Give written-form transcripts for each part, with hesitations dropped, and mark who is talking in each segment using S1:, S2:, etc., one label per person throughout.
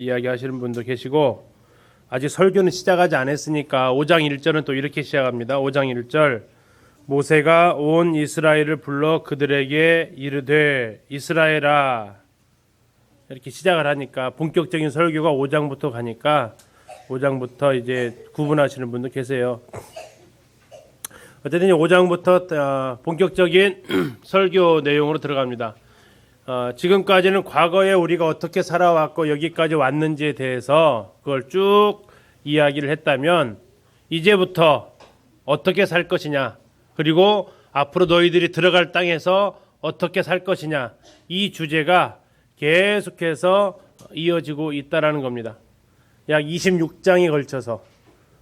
S1: 이야기하시는 분도 계시고, 아직 설교는 시작하지 않았으니까 5장 1절은 또 이렇게 시작합니다. 5장 1절, 모세가 온 이스라엘을 불러 그들에게 이르되 이스라엘아, 이렇게 시작을 하니까 본격적인 설교가 5장부터 가니까 5장부터 이제 구분하시는 분도 계세요. 어쨌든 5장부터 본격적인 설교 내용으로 들어갑니다. 지금까지는 과거에 우리가 어떻게 살아왔고 여기까지 왔는지에 대해서 그걸 쭉 이야기를 했다면, 이제부터 어떻게 살 것이냐, 그리고 앞으로 너희들이 들어갈 땅에서 어떻게 살 것이냐, 이 주제가 계속해서 이어지고 있다라는 겁니다. 약 26장에 걸쳐서,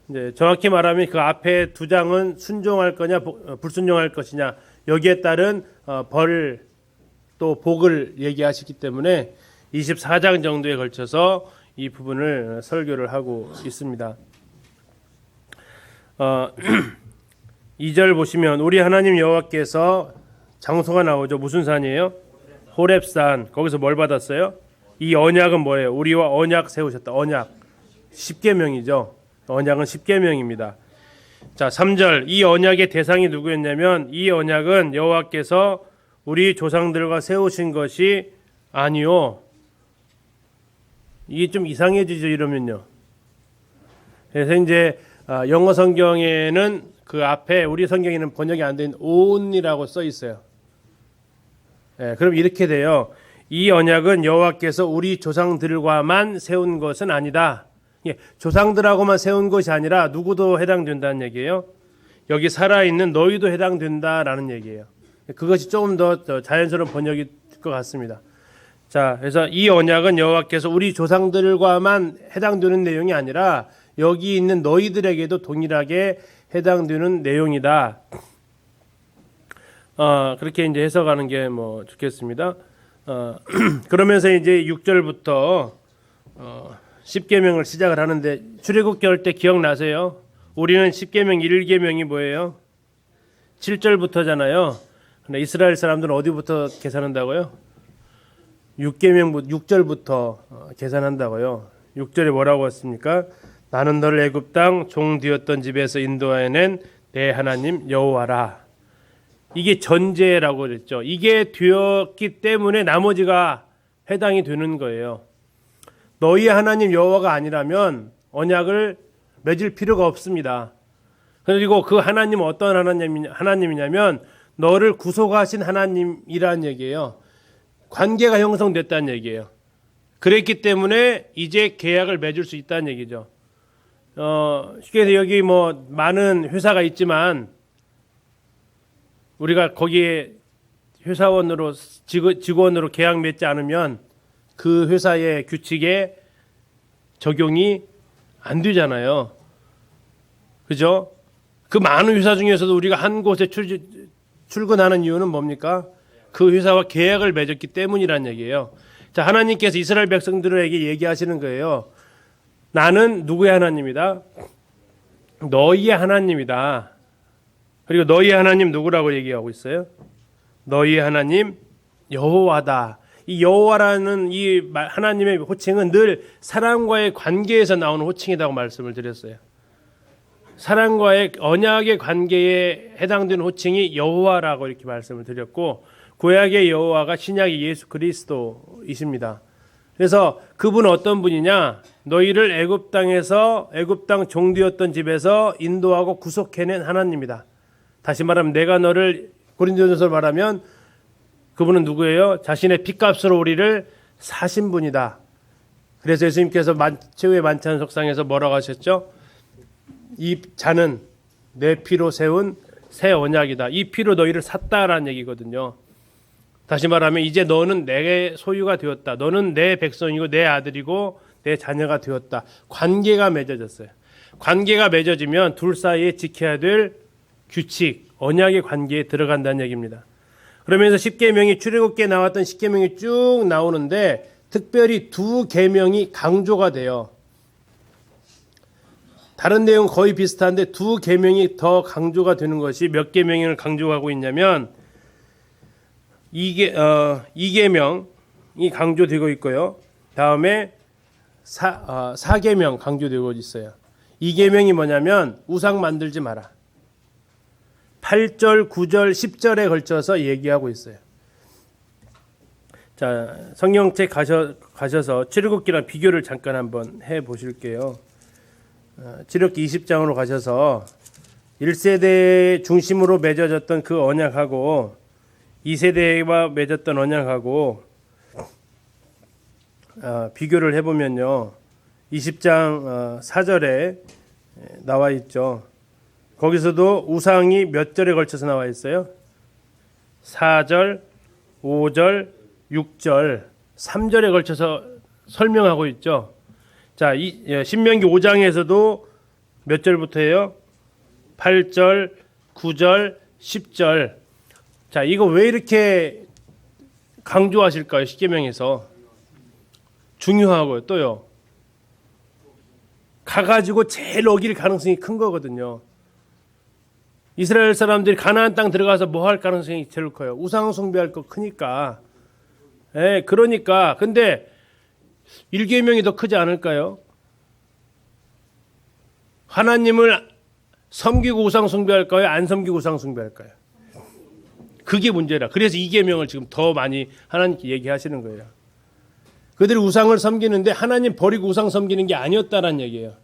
S1: 이제 정확히 말하면 그 앞에 2장은 순종할 거냐 불순종할 것이냐, 여기에 따른 벌 또 복을 얘기하시기 때문에 24장 정도에 걸쳐서 이 부분을 설교를 하고 있습니다. 2절 보시면 우리 하나님 여호와께서, 장소가 나오죠. 무슨 산이에요? 호렙산. 거기서 뭘 받았어요? 이 언약은 뭐예요? 우리와 언약 세우셨다. 언약. 십계명이죠. 언약은 십계명입니다. 자, 3절, 이 언약의 대상이 누구였냐면, 이 언약은 여호와께서 우리 조상들과 세우신 것이 아니요. 이게 좀 이상해지죠, 이러면요. 그래서 이제 영어 성경에는 그 앞에, 우리 성경에는 번역이 안 된 on이라고 써 있어요. 그럼 이렇게 돼요. 이 언약은 여호와께서 우리 조상들과만 세운 것은 아니다. 조상들하고만 세운 것이 아니라 누구도 해당된다는 얘기예요. 여기 살아있는 너희도 해당된다라는 얘기예요. 그것이 조금 더 자연스러운 번역일 것 같습니다. 자, 그래서 이 언약은 여호와께서 우리 조상들과만 해당되는 내용이 아니라 여기 있는 너희들에게도 동일하게 해당되는 내용이다. 그렇게 이제 해석하는 게 좋겠습니다. 그러면서 이제 6절부터 십계명을 시작을 하는데, 출애굽기 할 때 기억나세요? 우리는 십계명 1계명이 뭐예요? 7절부터잖아요. 근데 이스라엘 사람들은 어디부터 계산한다고요? 6절부터 계산한다고요. 6절에 뭐라고 했습니까? 나는 너를 애굽 땅 종 되었던 집에서 인도하여낸 내 하나님 여호와라. 이게 전제라고 그랬죠. 이게 되었기 때문에 나머지가 해당이 되는 거예요. 너희 하나님 여호와가 아니라면 언약을 맺을 필요가 없습니다. 그리고 그 하나님은 어떤 하나님이냐면 너를 구속하신 하나님이라는 얘기예요. 관계가 형성됐다는 얘기예요. 그랬기 때문에 이제 계약을 맺을 수 있다는 얘기죠. 쉽게 해서 여기 많은 회사가 있지만 우리가 거기에 회사원으로 직원으로 계약 맺지 않으면 그 회사의 규칙에 적용이 안 되잖아요. 그죠? 그 많은 회사 중에서도 우리가 한 곳에 출근하는 이유는 뭡니까? 그 회사와 계약을 맺었기 때문이란 얘기예요. 자, 하나님께서 이스라엘 백성들에게 얘기하시는 거예요. 나는 누구의 하나님이다? 너희의 하나님이다. 그리고 너희의 하나님 누구라고 얘기하고 있어요? 너희의 하나님 여호와다. 이 여호와라는 이 하나님의 호칭은 늘 사람과의 관계에서 나오는 호칭이라고 말씀을 드렸어요. 사람과의 언약의 관계에 해당되는 호칭이 여호와라고 이렇게 말씀을 드렸고, 구약의 여호와가 신약의 예수 그리스도이십니다. 그래서 그분은 어떤 분이냐? 너희를 애굽 땅에서, 애굽 땅 종되었던 집에서 인도하고 구속해낸 하나님이다. 다시 말하면 내가 너를, 고린도전서를 말하면 그분은 누구예요? 자신의 핏값으로 우리를 사신 분이다. 그래서 예수님께서 최후의 만찬 속상에서 뭐라고 하셨죠? 이 잔은 내 피로 세운 새 언약이다. 이 피로 너희를 샀다라는 얘기거든요. 다시 말하면 이제 너는 내 소유가 되었다. 너는 내 백성이고 내 아들이고 내 자녀가 되었다. 관계가 맺어졌어요. 관계가 맺어지면 둘 사이에 지켜야 될 규칙, 언약의 관계에 들어간다는 얘기입니다. 그러면서 십계명이, 출애굽기에 나왔던 십계명이 쭉 나오는데 특별히 2계명이 강조가 돼요. 다른 내용 거의 비슷한데 2계명이 더 강조가 되는 것이, 몇 계명을 강조하고 있냐면 2계명이 강조되고 있고요. 다음에 4계명 강조되고 있어요. 2계명이 뭐냐면 우상 만들지 마라. 8절, 9절, 10절에 걸쳐서 얘기하고 있어요. 자, 성경책 가셔서 출애굽기랑 비교를 잠깐 한번 해 보실게요. 출애굽기 20장으로 가셔서 1세대 중심으로 맺어졌던 그 언약하고 2세대와 맺었던 언약하고 비교를 해보면요. 20장 4절에 나와 있죠. 거기서도 우상이 몇 절에 걸쳐서 나와 있어요? 4절, 5절, 6절, 3절에 걸쳐서 설명하고 있죠. 자, 신명기 5장에서도 몇 절부터예요? 8절, 9절, 10절. 자, 이거 왜 이렇게 강조하실까요? 십계명에서. 중요하고요. 또요. 가가지고 제일 어길 가능성이 큰 거거든요. 이스라엘 사람들이 가나안 땅 들어가서 뭐 할 가능성이 제일 커요. 우상 숭배할 거 크니까. 예, 그러니까. 근데 1계명이 더 크지 않을까요? 하나님을 섬기고 우상 숭배할까요? 안 섬기고 우상 숭배할까요? 그게 문제라. 그래서 2계명을 지금 더 많이 하나님께 얘기하시는 거예요. 그들이 우상을 섬기는데 하나님 버리고 우상 섬기는 게 아니었다는 얘기예요.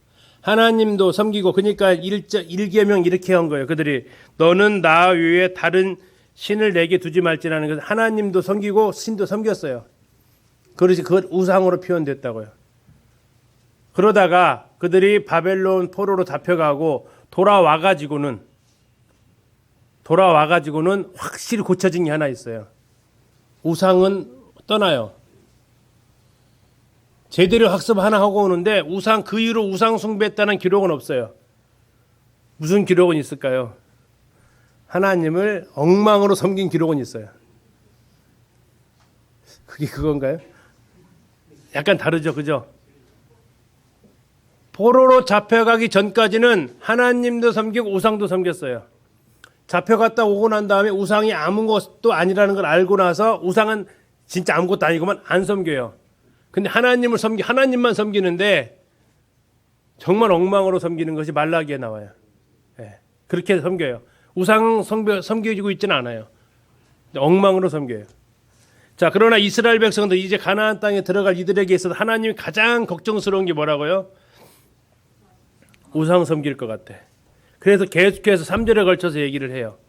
S1: 하나님도 섬기고, 그러니까 1계명 이렇게 한 거예요. 그들이 너는 나 외에 다른 신을 내게 두지 말지라는 것은 하나님도 섬기고 신도 섬겼어요. 그것이 그 우상으로 표현됐다고요. 그러다가 그들이 바벨론 포로로 잡혀가고 돌아와가지고는 확실히 고쳐진 게 하나 있어요. 우상은 떠나요. 제대로 학습 하나 하고 오는데 우상, 그 이후로 우상 숭배했다는 기록은 없어요. 무슨 기록은 있을까요? 하나님을 엉망으로 섬긴 기록은 있어요. 그게 그건가요? 약간 다르죠, 그죠? 포로로 잡혀가기 전까지는 하나님도 섬기고 우상도 섬겼어요. 잡혀갔다 오고 난 다음에 우상이 아무것도 아니라는 걸 알고 나서 우상은 진짜 아무것도 아니고만 안 섬겨요. 근데 하나님만 섬기는데 정말 엉망으로 섬기는 것이 말라기에 나와요. 예, 그렇게 섬겨요. 우상 섬겨지고 있지는 않아요. 엉망으로 섬겨요. 자, 그러나 이스라엘 백성들 이제 가나안 땅에 들어갈 이들에게 있어서 하나님이 가장 걱정스러운 게 뭐라고요? 우상 섬길 것 같아. 그래서 계속해서 3절에 걸쳐서 얘기를 해요.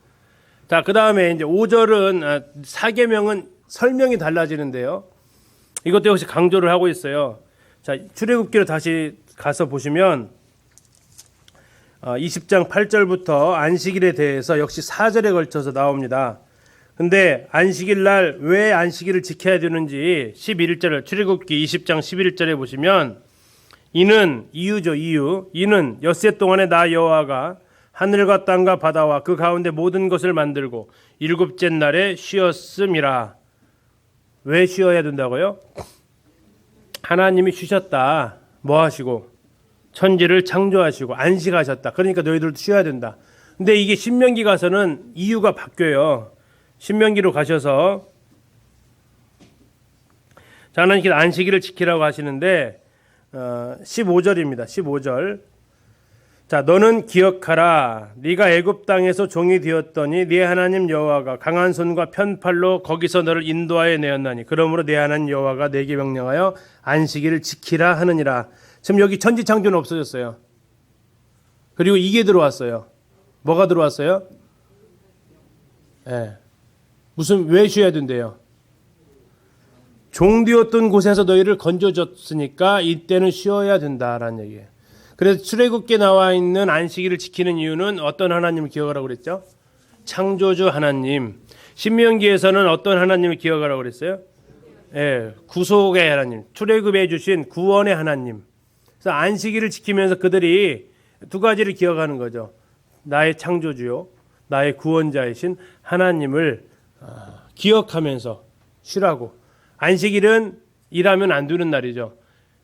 S1: 자, 그 다음에 이제 5절은 4계명은 설명이 달라지는데요. 이것도 역시 강조를 하고 있어요. 자, 출애굽기로 다시 가서 보시면 20장 8절부터 안식일에 대해서 역시 4절에 걸쳐서 나옵니다. 근데 안식일 날 왜 안식일을 지켜야 되는지 11절, 출애굽기 20장 11절에 보시면 이는 엿새 동안에 나 여호와가 하늘과 땅과 바다와 그 가운데 모든 것을 만들고 일곱째 날에 쉬었음이라. 왜 쉬어야 된다고요? 하나님이 쉬셨다. 뭐 하시고? 천지를 창조하시고 안식하셨다. 그러니까 너희들도 쉬어야 된다. 근데 이게 신명기 가서는 이유가 바뀌어요. 신명기로 가셔서 하나님께서 안식일을 지키라고 하시는데 15절입니다. 15절. 자, 너는 기억하라. 네가 애굽 땅에서 종이 되었더니 네 하나님 여호와가 강한 손과 편팔로 거기서 너를 인도하여 내었나니 그러므로 네 하나님 여호와가 네게 명령하여 안식일을 지키라 하느니라. 지금 여기 천지 창조는 없어졌어요. 그리고 이게 들어왔어요. 뭐가 들어왔어요? 왜 쉬어야 된대요? 종되었던 곳에서 너희를 건져줬으니까 이때는 쉬어야 된다라는 얘기예요. 그래서 출애굽기에 나와 있는 안식일을 지키는 이유는 어떤 하나님을 기억하라고 그랬죠? 창조주 하나님. 신명기에서는 어떤 하나님을 기억하라고 그랬어요? 구속의 하나님. 출애굽해 주신 구원의 하나님. 그래서 안식일을 지키면서 그들이 두 가지를 기억하는 거죠. 나의 창조주요, 나의 구원자이신 하나님을 기억하면서 쉬라고. 안식일은 일하면 안 되는 날이죠.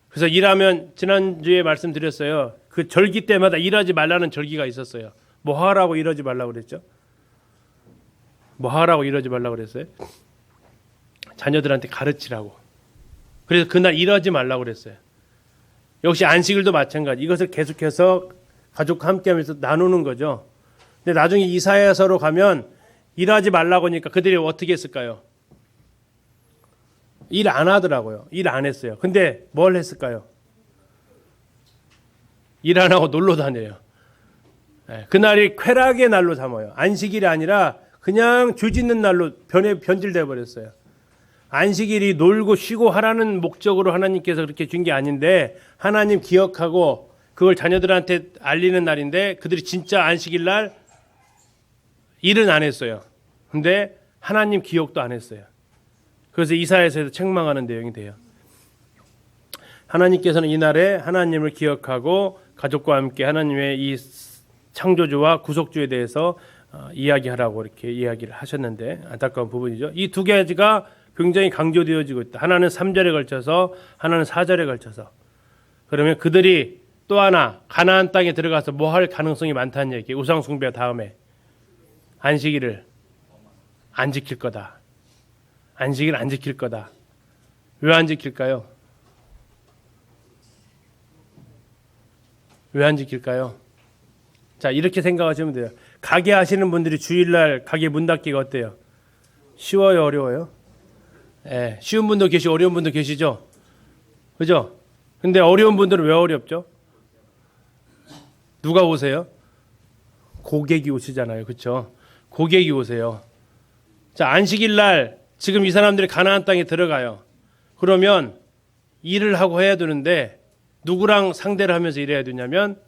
S1: 그래서 일하면 지난주에 말씀드렸어요. 그 절기 때마다 일하지 말라는 절기가 있었어요. 뭐 하라고 이러지 말라고 그랬죠? 뭐 하라고 이러지 말라고 그랬어요? 자녀들한테 가르치라고. 그래서 그날 일하지 말라고 그랬어요. 역시 안식일도 마찬가지. 이것을 계속해서 가족과 함께하면서 나누는 거죠. 근데 나중에 이사야서로 가면 일하지 말라고 하니까 그들이 어떻게 했을까요? 일 안 하더라고요. 일 안 했어요. 근데 뭘 했을까요? 일 안 하고 놀러 다녀요. 그날이 쾌락의 날로 삼아요. 안식일이 아니라 그냥 죄 짓는 날로 변질돼 버렸어요. 안식일이 놀고 쉬고 하라는 목적으로 하나님께서 그렇게 준 게 아닌데 하나님 기억하고 그걸 자녀들한테 알리는 날인데 그들이 진짜 안식일 날 일은 안 했어요. 근데 하나님 기억도 안 했어요. 그래서 이사야서에서 책망하는 내용이 돼요. 하나님께서는 이날에 하나님을 기억하고 가족과 함께 하나님의 이 창조주와 구속주에 대해서 이야기하라고 이렇게 이야기를 하셨는데 안타까운 부분이죠. 이 두 가지가 굉장히 강조되어지고 있다. 하나는 3절에 걸쳐서 하나는 4절에 걸쳐서. 그러면 그들이 또 하나 가나안 땅에 들어가서 뭐 할 가능성이 많다는 얘기. 우상 숭배 다음에 안식일을 안 지킬 거다. 안식일 안 지킬 거다. 왜 안 지킬까요? 왜 안 지킬까요? 자, 이렇게 생각하시면 돼요. 가게 하시는 분들이 주일날 가게 문 닫기가 어때요? 쉬워요, 어려워요? 예, 쉬운 분도 계시고 어려운 분도 계시죠? 그죠? 근데 어려운 분들은 왜 어렵죠? 누가 오세요? 고객이 오시잖아요. 그렇죠? 고객이 오세요. 자, 안식일 날 지금 이 사람들이 가나안 땅에 들어가요. 그러면 일을 하고 해야 되는데 누구랑 상대를 하면서 일해야 되냐면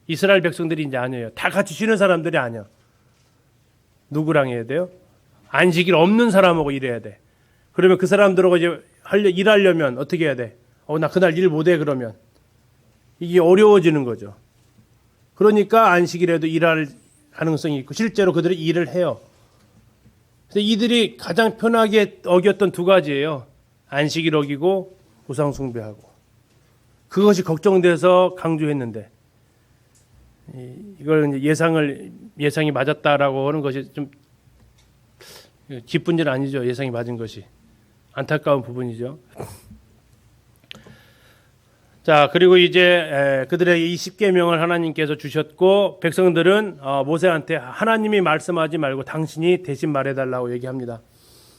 S1: 이스라엘 백성들이 이제 아니에요. 다 같이 쉬는 사람들이 아니야. 누구랑 해야 돼요? 안식일 없는 사람하고 일해야 돼. 그러면 그 사람들하고 이제 일하려면 어떻게 해야 돼? 나 그날 일 못해 그러면. 이게 어려워지는 거죠. 그러니까 안식일에도 일할 가능성이 있고 실제로 그들이 일을 해요. 그래서 이들이 가장 편하게 어겼던 두 가지예요. 안식일 어기고 우상 숭배하고. 그것이 걱정돼서 강조했는데 이걸 이제 예상이 맞았다라고 하는 것이 좀 기쁜 일 아니죠. 예상이 맞은 것이 안타까운 부분이죠. 자, 그리고 이제 그들에게 이 십계명을 하나님께서 주셨고 백성들은 모세한테 하나님이 말씀하지 말고 당신이 대신 말해달라고 얘기합니다.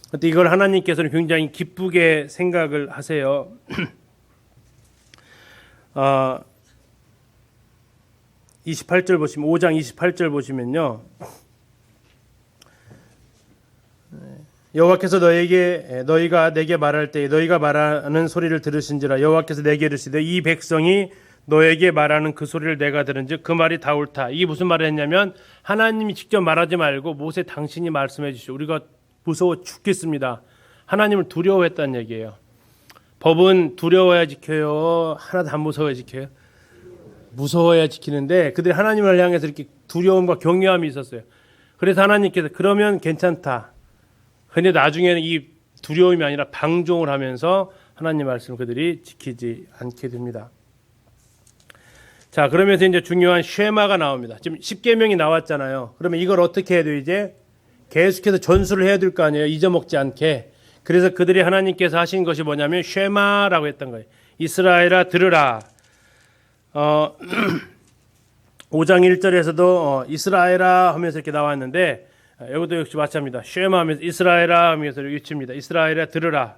S1: 그런데 이걸 하나님께서는 굉장히 기쁘게 생각을 하세요. 28절 보시면 5장 28절 보시면요. 여호와께서 너희가 내게 말할 때 너희가 말하는 소리를 들으신지라 여호와께서 내게 이르시되 이 백성이 너에게 말하는 그 소리를 내가 들은즉 그 말이 다 옳다. 이게 무슨 말을 했냐면 하나님이 직접 말하지 말고 모세 당신이 말씀해 주시오. 우리가 무서워 죽겠습니다. 하나님을 두려워했다는 얘기예요. 법은 두려워야 지켜요? 하나도 안 무서워야 지켜요? 무서워야 지키는데 그들이 하나님을 향해서 이렇게 두려움과 경외함이 있었어요. 그래서 하나님께서 그러면 괜찮다. 근데 나중에는 이 두려움이 아니라 방종을 하면서 하나님 말씀을 그들이 지키지 않게 됩니다. 자, 그러면서 이제 중요한 쉐마가 나옵니다. 지금 10계명이 나왔잖아요. 그러면 이걸 어떻게 해야 돼요? 이제 계속해서 전수를 해야 될 거 아니에요. 잊어먹지 않게. 그래서 그들이 하나님께서 하신 것이 뭐냐면 쉐마라고 했던 거예요. 이스라엘아 들으라. 5장 1절에서도 이스라엘아 하면서 이렇게 나왔는데 여기도 역시 마찬가지입니다. 쉐마 하면서 이스라엘아 하면서 외칩니다. 이스라엘아 들으라.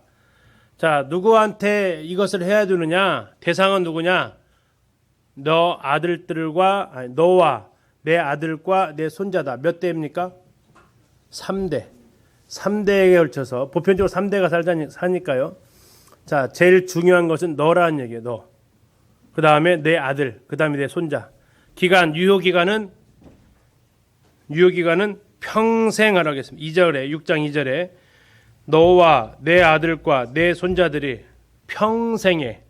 S1: 자, 누구한테 이것을 해야 되느냐? 대상은 누구냐? 너와 내 아들과 내 손자다. 몇 대입니까? 3대. 3대에 걸쳐서 보편적으로 3대가 사니까요. 자, 제일 중요한 것은 너라는 얘기예요. 너. 그 다음에 내 아들, 그 다음에 내 손자. 유효기간은 평생 하라고 했습니다. 2절에 6장 2절에 너와 내 아들과 내 손자들이 평생에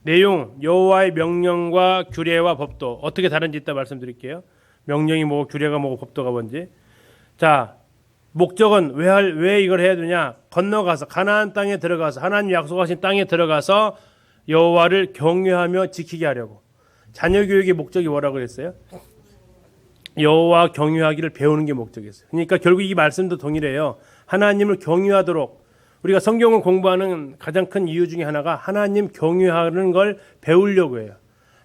S1: 내용 여호와의 명령과 규례와 법도 어떻게 다른지 이따 말씀드릴게요. 명령이 뭐고 규례가 뭐고 법도가 뭔지. 자, 목적은 왜 이걸 해야 되냐? 건너가서 가나안 땅에 들어가서 하나님 약속하신 땅에 들어가서 여호와를 경외하며 지키게 하려고. 자녀 교육의 목적이 뭐라고 그랬어요? 여호와 경외하기를 배우는 게 목적이었어요. 그러니까 결국 이 말씀도 동일해요. 하나님을 경외하도록 우리가 성경을 공부하는 가장 큰 이유 중에 하나가 하나님 경외하는 걸 배우려고 해요.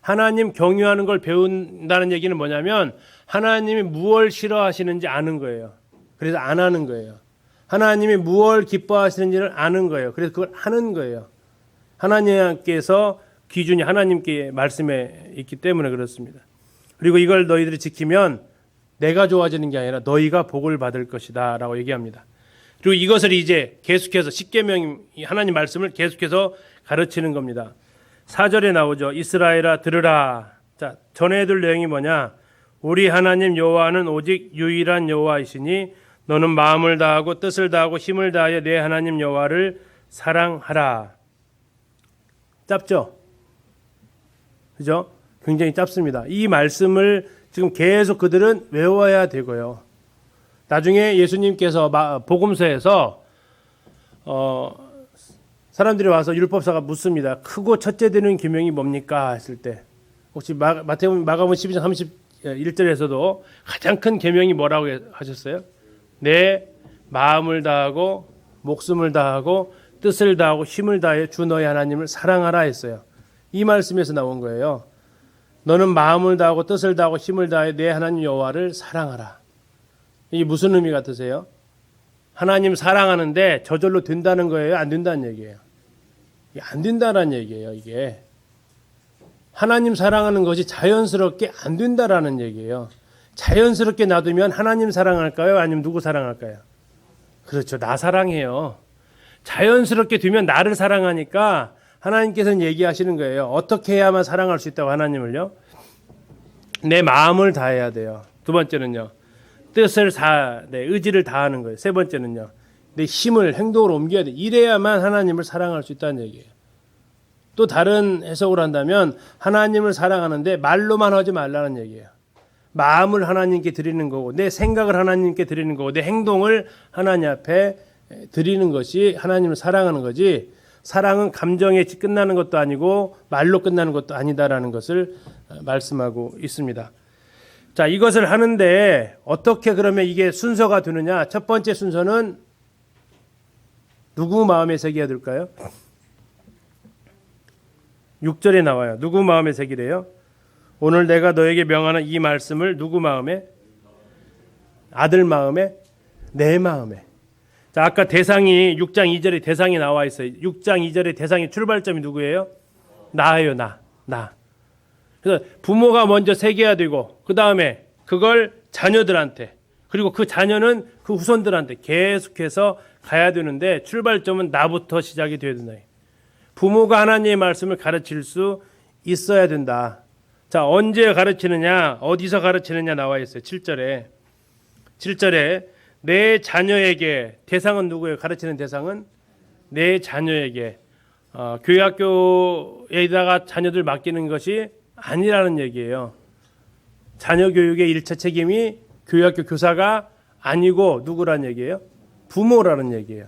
S1: 하나님 경유하는 걸 배운다는 얘기는 뭐냐면 하나님이 무엇을 싫어하시는지 아는 거예요. 그래서 안 하는 거예요. 하나님이 무엇을 기뻐하시는지를 아는 거예요. 그래서 그걸 하는 거예요. 하나님께서 기준이 하나님께 말씀에 있기 때문에 그렇습니다. 그리고 이걸 너희들이 지키면 내가 좋아지는 게 아니라 너희가 복을 받을 것이다 라고 얘기합니다. 그리고 이것을 이제 계속해서 십계명 하나님 말씀을 계속해서 가르치는 겁니다. 4절에 나오죠. 이스라엘아 들으라. 자, 전해둘 내용이 뭐냐? 우리 하나님 여호와는 오직 유일한 여호와이시니 너는 마음을 다하고 뜻을 다하고 힘을 다하여 내 하나님 여호와를 사랑하라. 짧죠? 그죠? 굉장히 짧습니다. 이 말씀을 지금 계속 그들은 외워야 되고요. 나중에 예수님께서 복음서에서 사람들이 와서 율법사가 묻습니다. 크고 첫째 되는 계명이 뭡니까? 했을 때 혹시 마가복음 12장 31절에서도 가장 큰 계명이 뭐라고 하셨어요? 내 마음을 다하고 목숨을 다하고 뜻을 다하고 힘을 다해 주 너희 하나님을 사랑하라 했어요. 이 말씀에서 나온 거예요. 너는 마음을 다하고 뜻을 다하고 힘을 다해 내 하나님 여호와를 사랑하라. 이게 무슨 의미 같으세요? 하나님 사랑하는데 저절로 된다는 거예요? 안 된다는 얘기예요? 이게 안 된다는 얘기예요. 이게 하나님 사랑하는 것이 자연스럽게 안 된다라는 얘기예요. 자연스럽게 놔두면 하나님 사랑할까요? 아니면 누구 사랑할까요? 그렇죠. 나 사랑해요. 자연스럽게 두면 나를 사랑하니까 하나님께서는 얘기하시는 거예요. 어떻게 해야만 사랑할 수 있다고 하나님을요? 내 마음을 다해야 돼요. 두 번째는요. 뜻을 의지를 다하는 거예요. 세 번째는요. 내 힘을 행동으로 옮겨야 돼. 이래야만 하나님을 사랑할 수 있다는 얘기예요. 또 다른 해석을 한다면 하나님을 사랑하는데 말로만 하지 말라는 얘기예요. 마음을 하나님께 드리는 거고 내 생각을 하나님께 드리는 거고 내 행동을 하나님 앞에 드리는 것이 하나님을 사랑하는 거지 사랑은 감정에 끝나는 것도 아니고 말로 끝나는 것도 아니다라는 것을 말씀하고 있습니다. 자, 이것을 하는데 어떻게 그러면 이게 순서가 되느냐? 첫 번째 순서는 누구 마음에 새겨야 될까요? 6절에 나와요. 누구 마음에 새기래요? 오늘 내가 너에게 명하는 이 말씀을 누구 마음에? 아들 마음에? 내 마음에. 자, 아까 대상이 6장 2절에 대상이 나와 있어요. 6장 2절에 대상의 출발점이 누구예요? 나예요. 나. 그래서 부모가 먼저 새겨야 되고 그 다음에 그걸 자녀들한테 그리고 그 자녀는 그 후손들한테 계속해서 가야 되는데 출발점은 나부터 시작이 돼야 된다. 부모가 하나님의 말씀을 가르칠 수 있어야 된다. 자, 언제 가르치느냐, 어디서 가르치느냐 나와 있어요. 7절에 내 자녀에게, 대상은 누구예요? 가르치는 대상은 내 자녀에게, 교회학교에다가 자녀들 맡기는 것이 아니라는 얘기예요. 자녀 교육의 1차 책임이 교회학교 교사가 아니고 누구란 얘기예요? 부모라는 얘기예요.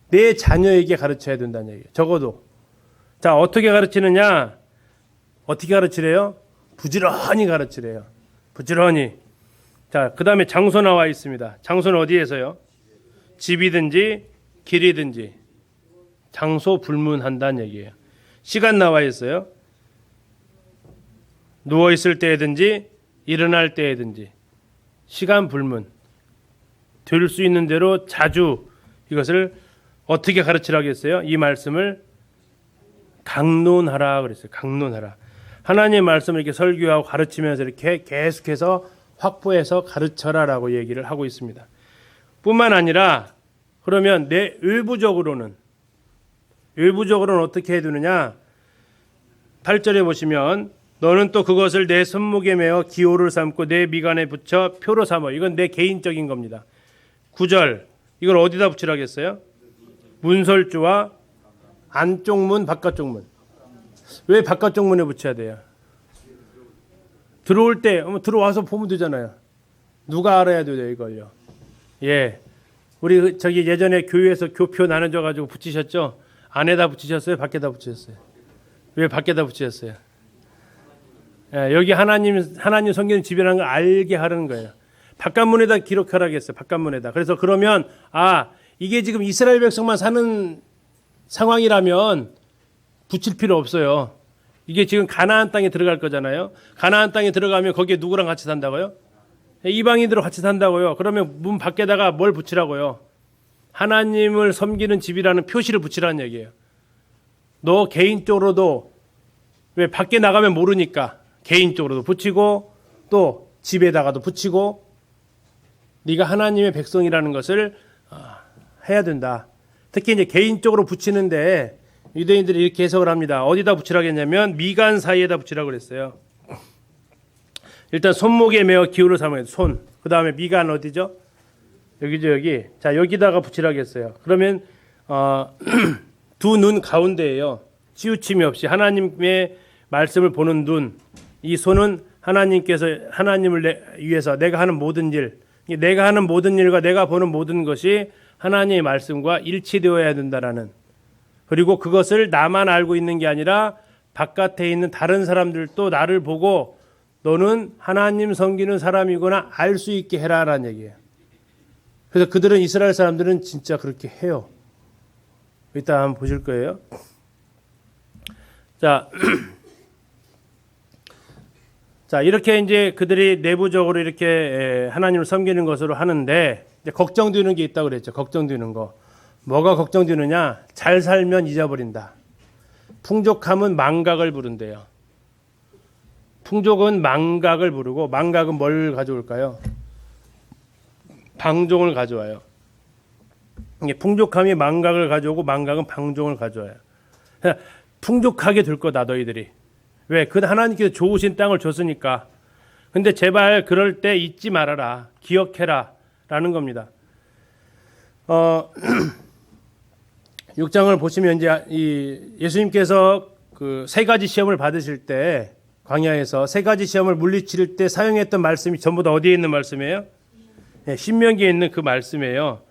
S1: 내 자녀에게 가르쳐야 된다는 얘기예요. 적어도. 자, 어떻게 가르치느냐? 어떻게 가르치래요? 부지런히 가르치래요. 부지런히. 자, 그 다음에 장소 나와 있습니다. 장소는 어디에서요? 집이든지 길이든지 장소 불문한다는 얘기예요. 시간 나와 있어요. 누워 있을 때든지 일어날 때든지 시간 불문. 될 수 있는 대로 자주 이것을 어떻게 가르치라고 했어요? 이 말씀을 강론하라 그랬어요. 강론하라. 하나님의 말씀을 이렇게 설교하고 가르치면서 이렇게 계속해서 확보해서 가르쳐라라고 얘기를 하고 있습니다. 뿐만 아니라 그러면 내 외부적으로는 어떻게 해두느냐? 8절에 보시면 너는 또 그것을 내 손목에 메어 기호를 삼고 내 미간에 붙여 표로 삼어. 이건 내 개인적인 겁니다. 9절 이걸 어디다 붙이라겠어요? 문설주와 안쪽 문, 바깥쪽 문. 왜 바깥쪽 문에 붙여야 돼요? 들어올 때 들어와서 보면 되잖아요. 누가 알아야 돼요 이걸요? 예, 우리 저기 예전에 교회에서 교표 나눠줘 가지고 붙이셨죠? 안에다 붙이셨어요? 밖에다 붙이셨어요? 왜 밖에다 붙이셨어요? 예, 여기 하나님 성경 지배라는 걸 알게 하라는 거예요. 바깥문에다 기록하라고 했어요. 바깥문에다. 그래서 그러면 이게 지금 이스라엘 백성만 사는 상황이라면 붙일 필요 없어요. 이게 지금 가나안 땅에 들어갈 거잖아요. 가나안 땅에 들어가면 거기에 누구랑 같이 산다고요? 이방인들과 같이 산다고요. 그러면 문 밖에다가 뭘 붙이라고요? 하나님을 섬기는 집이라는 표시를 붙이라는 얘기예요. 너 개인적으로도, 왜 밖에 나가면 모르니까 개인적으로도 붙이고 또 집에다가도 붙이고 네가 하나님의 백성이라는 것을 해야 된다. 특히 이제 개인적으로 붙이는데 유대인들이 이렇게 해석을 합니다. 어디다 붙이라겠냐면 미간 사이에다 붙이라고 그랬어요. 일단 손목에 매어 기울어 삼아야 돼. 손. 그 다음에 미간 어디죠? 여기죠, 여기. 자, 여기다가 붙이라겠어요. 그러면 두 눈 가운데에요. 치우침이 없이 하나님의 말씀을 보는 눈. 이 손은 하나님께서 하나님을 위해서 내가 하는 모든 일, 내가 하는 모든 일과 내가 보는 모든 것이 하나님의 말씀과 일치되어야 된다라는. 그리고 그것을 나만 알고 있는 게 아니라 바깥에 있는 다른 사람들도 나를 보고 너는 하나님 섬기는 사람이구나 알 수 있게 해라라는 얘기예요. 그래서 그들은 이스라엘 사람들은 진짜 그렇게 해요. 이따 한번 보실 거예요. 자, 자 이렇게 이제 그들이 내부적으로 이렇게 하나님을 섬기는 것으로 하는데 이제 걱정되는 게 있다고 그랬죠. 걱정되는 거. 뭐가 걱정되느냐? 잘 살면 잊어버린다. 풍족함은 망각을 부른대요. 풍족은 망각을 부르고 망각은 뭘 가져올까요? 방종을 가져와요. 풍족함이 망각을 가져오고 망각은 방종을 가져와요. 풍족하게 될 거다 너희들이. 왜? 그 하나님께서 좋으신 땅을 줬으니까. 근데 제발 그럴 때 잊지 말아라. 기억해라. 라는 겁니다. 6장을 보시면 이제 예수님께서 그 세 가지 시험을 받으실 때 광야에서 세 가지 시험을 물리칠 때 사용했던 말씀이 전부 다 어디에 있는 말씀이에요? 네, 신명기에 있는 그 말씀이에요.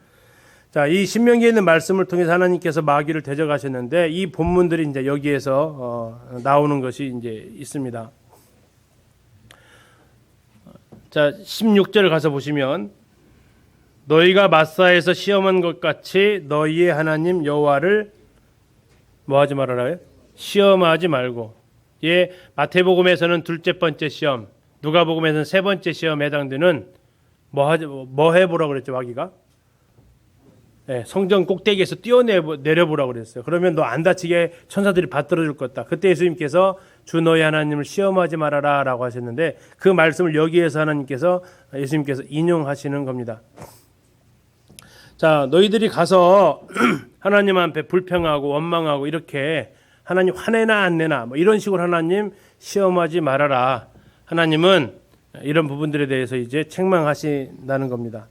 S1: 자, 이 신명기에 있는 말씀을 통해서 하나님께서 마귀를 대적하셨는데 이 본문들이 이제 여기에서 나오는 것이 이제 있습니다. 자, 16절 가서 보시면 너희가 마사에서 시험한 것 같이 너희의 하나님 여호와를 뭐하지 말아라요? 시험하지 말고. 예, 마태복음에서는 둘째 번째 시험, 누가복음에서는 세 번째 시험에 해당되는 뭐 해보라고 그랬죠, 마귀가? 네, 성전 꼭대기에서 뛰어내려보라고 그랬어요. 그러면 너 안 다치게 천사들이 받들어 줄 거다. 그때 예수님께서 주 너희 하나님을 시험하지 말아라 라고 하셨는데 그 말씀을 여기에서 예수님께서 인용하시는 겁니다. 자, 너희들이 가서 하나님 앞에 불평하고 원망하고 이렇게 하나님 화내나 안 내나 뭐 이런 식으로 하나님 시험하지 말아라. 하나님은 이런 부분들에 대해서 이제 책망하신다는 겁니다.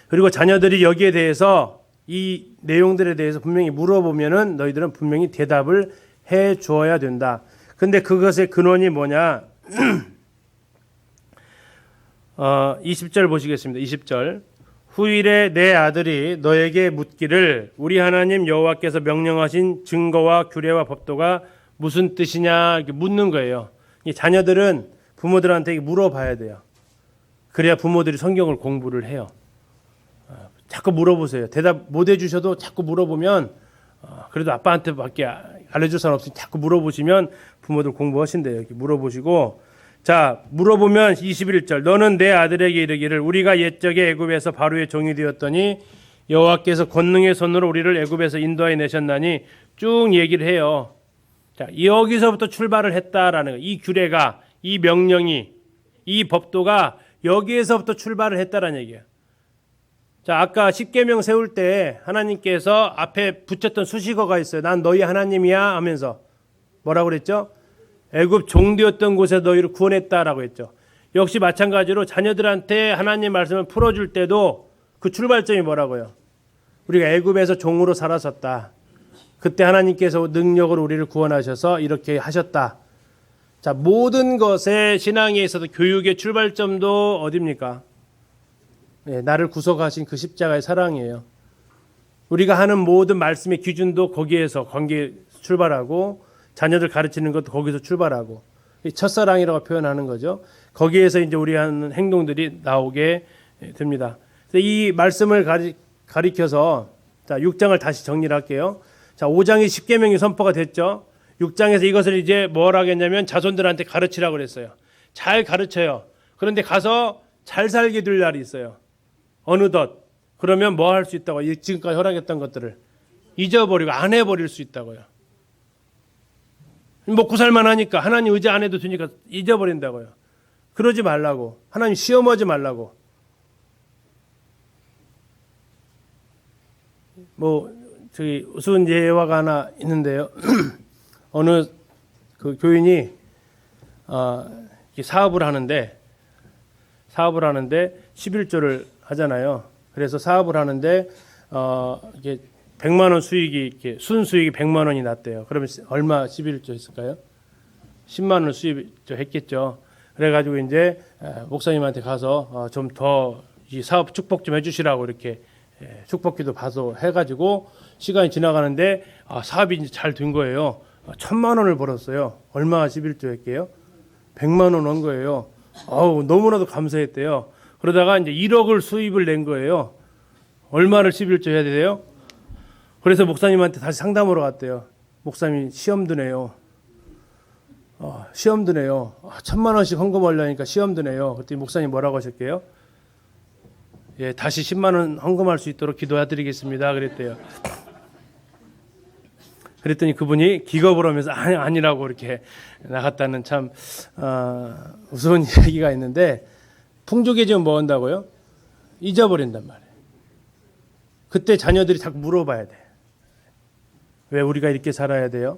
S1: 그리고 자녀들이 여기에 대해서 이 내용들에 대해서 분명히 물어보면은 너희들은 분명히 대답을 해 주어야 된다. 근데 그것의 근원이 뭐냐? 20절 보시겠습니다. 20절. 후일에 내 아들이 너에게 묻기를 우리 하나님 여호와께서 명령하신 증거와 규례와 법도가 무슨 뜻이냐 이렇게 묻는 거예요. 이 자녀들은 부모들한테 물어봐야 돼요. 그래야 부모들이 성경을 공부를 해요. 자꾸 물어보세요. 대답 못 해주셔도 자꾸 물어보면 그래도 아빠한테밖에 알려줄 사람 없으니 자꾸 물어보시면 부모들 공부하신대요. 이렇게 물어보시고 자 물어보면 21절 너는 내 아들에게 이르기를 우리가 옛적에 애굽에서 바로의 종이 되었더니 여호와께서 권능의 손으로 우리를 애굽에서 인도하여 내셨나니 쭉 얘기를 해요. 자 여기서부터 출발을 했다라는 거예요. 이 규례가 이 명령이 이 법도가 여기에서부터 출발을 했다라는 얘기예요. 자, 아까 십계명 세울 때 하나님께서 앞에 붙였던 수식어가 있어요. 난 너희 하나님이야 하면서 뭐라고 그랬죠? 애굽 종되었던 곳에 너희를 구원했다라고 했죠. 역시 마찬가지로 자녀들한테 하나님 말씀을 풀어줄 때도 그 출발점이 뭐라고요? 우리가 애굽에서 종으로 살았었다. 그때 하나님께서 능력으로 우리를 구원하셔서 이렇게 하셨다. 자, 모든 것에 신앙에 있어서 교육의 출발점도 어디입니까? 네, 나를 구속하신 그 십자가의 사랑이에요. 우리가 하는 모든 말씀의 기준도 거기에서 관계 출발하고 자녀들 가르치는 것도 거기서 출발하고 첫사랑이라고 표현하는 거죠. 거기에서 이제 우리 하는 행동들이 나오게 됩니다. 이 말씀을 가리켜서 자 6장을 다시 정리를 할게요. 자 5장이 십계명이 선포가 됐죠. 6장에서 이것을 이제 뭘 하겠냐면 자손들한테 가르치라고 그랬어요. 잘 가르쳐요. 그런데 가서 잘 살게 될 날이 있어요. 어느덧. 그러면 뭐 할 수 있다고? 지금까지 허락했던 것들을 잊어버리고 안 해버릴 수 있다고요. 먹고 살만 하니까 하나님 의지 안 해도 되니까 잊어버린다고요. 그러지 말라고. 하나님 시험하지 말라고. 저기 우스운 예화가 하나 있는데요. 어느 그 교인이 사업을 하는데 11조를 하잖아요. 그래서 사업을 하는데 이게 100만 원 수익이 이렇게 순수익이 100만 원이 났대요. 그러면 얼마 11조 했을까요? 10만 원 수입 했겠죠. 그래가지고 이제 목사님한테 가서 좀 더 이 사업 축복 좀 해주시라고 이렇게 축복기도 봐서 해가지고 시간이 지나가는데 사업이 이제 잘 된 거예요. 1,000만 원을 벌었어요. 얼마 11조 했게요? 100만 원 한 거예요. 너무나도 감사했대요. 그러다가 이제 1억을 수입을 낸 거예요. 얼마를 11조 해야 돼요? 그래서 목사님한테 다시 상담하러 갔대요. 목사님 시험 드네요. 시험 드네요. 1,000만 원씩 헌금하려니까 시험 드네요. 그랬더니 목사님 뭐라고 하셨게요? 예, 다시 10만 원 헌금할 수 있도록 기도해드리겠습니다. 그랬대요. 그랬더니 그분이 기겁을 하면서 아니라고 이렇게 나갔다는 참 우스운 얘기가 있는데, 풍족에 지금 뭐 한다고요? 잊어버린단 말이에요. 그때 자녀들이 자꾸 물어봐야 돼. 왜 우리가 이렇게 살아야 돼요?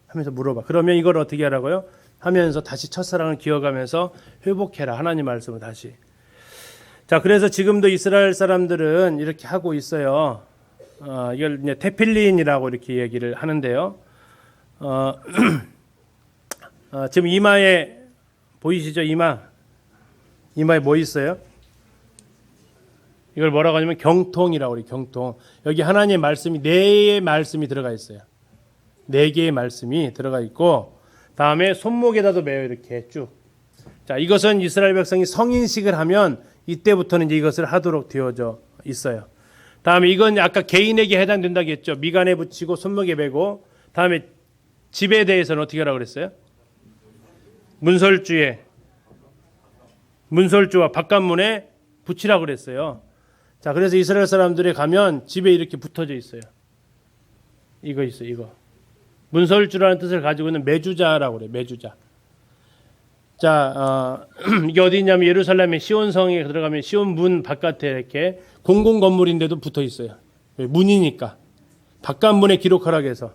S1: 하면서 물어봐. 그러면 이걸 어떻게 하라고요? 하면서 다시 첫사랑을 기억하면서 회복해라. 하나님 말씀을 다시. 자, 그래서 지금도 이스라엘 사람들은 이렇게 하고 있어요. 이걸 이제 테필린이라고 이렇게 얘기를 하는데요. 지금 이마에 보이시죠? 이마에 뭐 있어요? 이걸 뭐라고 하냐면 경통이라고 그래요. 경통. 여기 하나님의 말씀이 4개의 말씀이 들어가 있어요. 4개의 말씀이 들어가 있고, 다음에 손목에다도 매요. 이렇게 쭉. 자, 이것은 이스라엘 백성이 성인식을 하면 이때부터는 이제 이것을 하도록 되어져 있어요. 다음에 이건 아까 개인에게 해당된다고 했죠. 미간에 붙이고 손목에 매고. 다음에 집에 대해서는 어떻게 하라고 그랬어요? 문설주와 바깥문에 붙이라고 그랬어요. 자, 그래서 이스라엘 사람들이 가면 집에 이렇게 붙어져 있어요. 이거 있어요, 이거. 문설주라는 뜻을 가지고 있는 매주자라고 그래요, 매주자. 자, 이게 어디 있냐면 예루살렘의 시온성에 들어가면 시온 문 바깥에 이렇게 공공 건물인데도 붙어 있어요. 문이니까. 바깥문에 기록하라고 해서.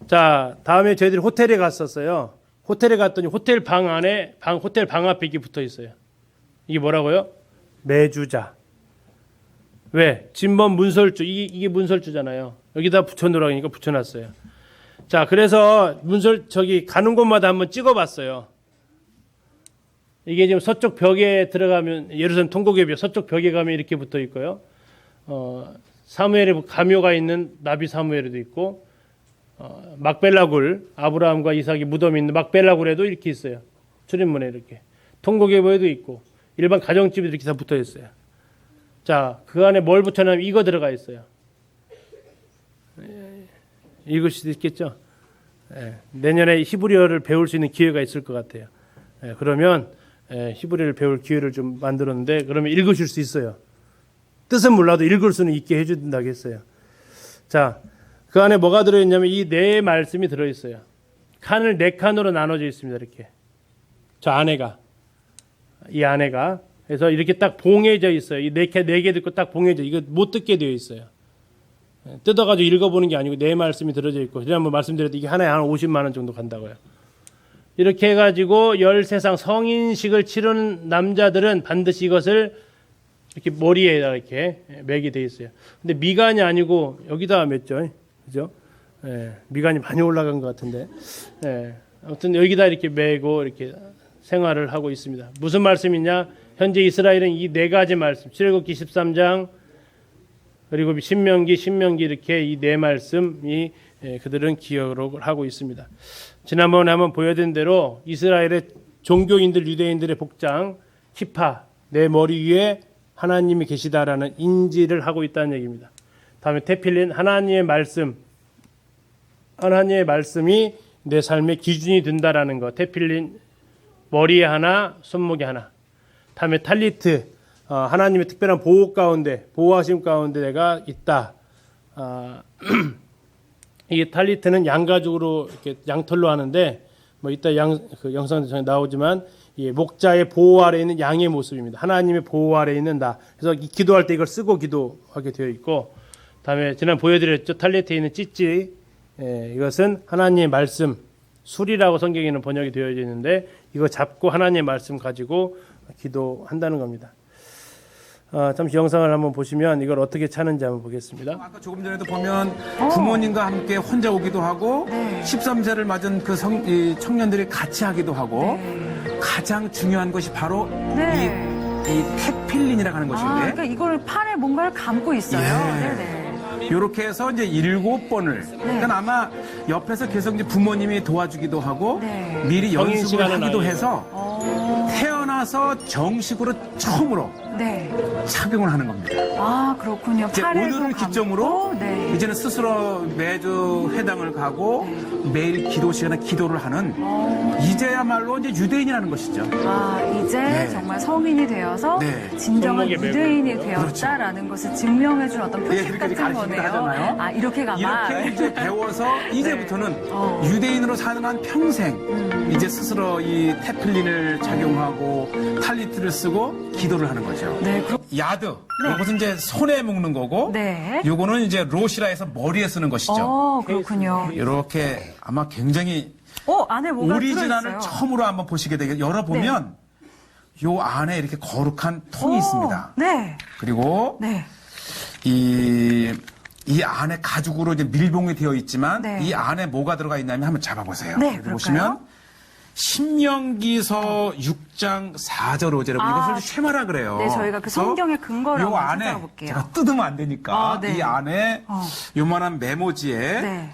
S1: 자, 다음에 저희들이 호텔에 갔었어요. 호텔에 갔더니 호텔 방 안에 호텔 방 앞에 이게 붙어 있어요. 이게 뭐라고요? 매주자. 왜? 진범 문설주. 이게 문설주잖아요. 여기다 붙여놓으라고 하니까 붙여놨어요. 자, 그래서 가는 곳마다 한번 찍어봤어요. 이게 지금 서쪽 벽에 들어가면, 예루살렘 통곡의 벽, 서쪽 벽에 가면 이렇게 붙어 있고요. 사무엘의 가묘가 있는 나비 사무엘에도 있고, 막벨라굴, 아브라함과 이삭이 무덤이 있는 막벨라굴에도 이렇게 있어요. 출입문에 이렇게. 통곡의 벽에도 있고, 일반 가정집에 이렇게 다 붙어 있어요. 자, 그 안에 뭘 붙여놓으면 이거 들어가 있어요. 읽을 수도 있겠죠? 내년에 히브리어를 배울 수 있는 기회가 있을 것 같아요. 그러면 히브리어를 배울 기회를 좀 만들었는데, 그러면 읽으실 수 있어요. 뜻은 몰라도 읽을 수는 있게 해준다고 했어요. 자, 그 안에 뭐가 들어있냐면 이 4 말씀이 들어있어요. 칸을 4칸으로 나눠져 있습니다. 이렇게. 이 안에가. 그래서 이렇게 딱 봉해져 있어요. 이 4개 듣고 딱 봉해져. 이거 못 듣게 되어 있어요. 뜯어가지고 읽어보는 게 아니고 4 말씀이 들어져 있고, 지난번 말씀드렸듯이 이게 하나에 한 50만 원 정도 간다고요. 이렇게 해가지고 13상 성인식을 치르는 남자들은 반드시 이것을 이렇게 머리에다 이렇게 매게 돼 있어요. 근데 미간이 아니고 여기다 맸죠. 그죠? 미간이 많이 올라간 것 같은데. 아무튼 여기다 이렇게 매고 이렇게 생활을 하고 있습니다. 무슨 말씀이냐? 현재 이스라엘은 이 4가지 말씀, 출애굽기 13장, 그리고 신명기 이렇게 이 4 말씀이 그들은 기억을 하고 있습니다. 지난번에 한번 보여드린 대로 이스라엘의 종교인들, 유대인들의 복장, 키파, 내 머리 위에 하나님이 계시다라는 인지를 하고 있다는 얘기입니다. 다음에 테필린, 하나님의 말씀이 내 삶의 기준이 된다라는 거. 테필린 머리에 하나, 손목에 하나. 다음에 탈리트, 하나님의 특별한 보호 가운데, 보호하심 가운데 내가 있다. 이 탈리트는 양가죽으로 이렇게 양털로 하는데, 뭐 이따 그 영상도 나오지만, 이 목자의 보호 아래에 있는 양의 모습입니다. 하나님의 보호 아래에 있는 나. 그래서 기도할 때 이걸 쓰고 기도하게 되어 있고, 다음에 지난 보여드렸죠. 탈리트에 있는 찌찌. 이것은 하나님의 말씀, 술이라고 성경에는 번역이 되어 있는데, 이거 잡고 하나님의 말씀 가지고 기도한다는 겁니다. 잠시 영상을 한번 보시면 이걸 어떻게 차는지 한번 보겠습니다.
S2: 아까 조금 전에도 보면 부모님과 함께 혼자 오기도 하고 13세를 맞은 그 이 청년들이 같이 하기도 하고 가장 중요한 것이 바로 이 테필린이라고 하는 것인데
S3: 그러니까 이걸 팔에 뭔가를 감고 있어요. 네네.
S2: 이렇게 해서 이제 7번을 그러니까 아마 옆에서 계속 이제 부모님이 도와주기도 하고 미리
S1: 성인
S2: 연습을
S1: 시간은
S2: 하기도
S1: 아니에요.
S2: 해서 태어나서 정식으로 처음으로 착용을 하는 겁니다.
S3: 아, 그렇군요.
S2: 이제
S3: 팔에도
S2: 오늘을
S3: 감고,
S2: 기점으로
S3: 네.
S2: 이제는 스스로 매주 회당을 가고 매일 기도 시간에 기도를 하는 이제야말로 이제 유대인이라는 것이죠.
S3: 아, 이제 정말 성인이 되어서 진정한
S1: 손목에 매고.
S3: 유대인이 되었다라는 것을 증명해준 어떤 표식
S2: 그렇게
S3: 같은
S2: 가르치기도
S3: 거네요.
S2: 하잖아요.
S3: 아, 이렇게 가만.
S2: 이렇게 이제 배워서 이제부터는 유대인으로 사는 한 평생 이제 스스로 이 테필린을 착용하고 탈리트를 쓰고 기도를 하는 거죠.
S3: 네,
S2: 야드, 이것은 이제 손에 묶는 거고, 요거는 이제 로시라 해서 머리에 쓰는 것이죠.
S3: 그렇군요.
S2: 이렇게 아마 굉장히
S3: 안에 뭐가
S2: 오리지널을
S3: 들어있어요.
S2: 처음으로 한번 보시게 되게 열어보면 요 안에 이렇게 거룩한 통이 있습니다.
S3: 네.
S2: 그리고 이 안에 가죽으로 이제 밀봉이 되어 있지만 이 안에 뭐가 들어가 있냐면 한번 잡아보세요.
S3: 네,
S2: 여기
S3: 그럴까요?
S2: 보시면 신명기서 6장 4절 5절 이것을 쉐마라 그래요.
S3: 네, 저희가 그 성경의 근거를
S2: 요
S3: 한번
S2: 안에
S3: 찾아볼게요.
S2: 제가 뜯으면 안 되니까 이 안에 요만한 메모지에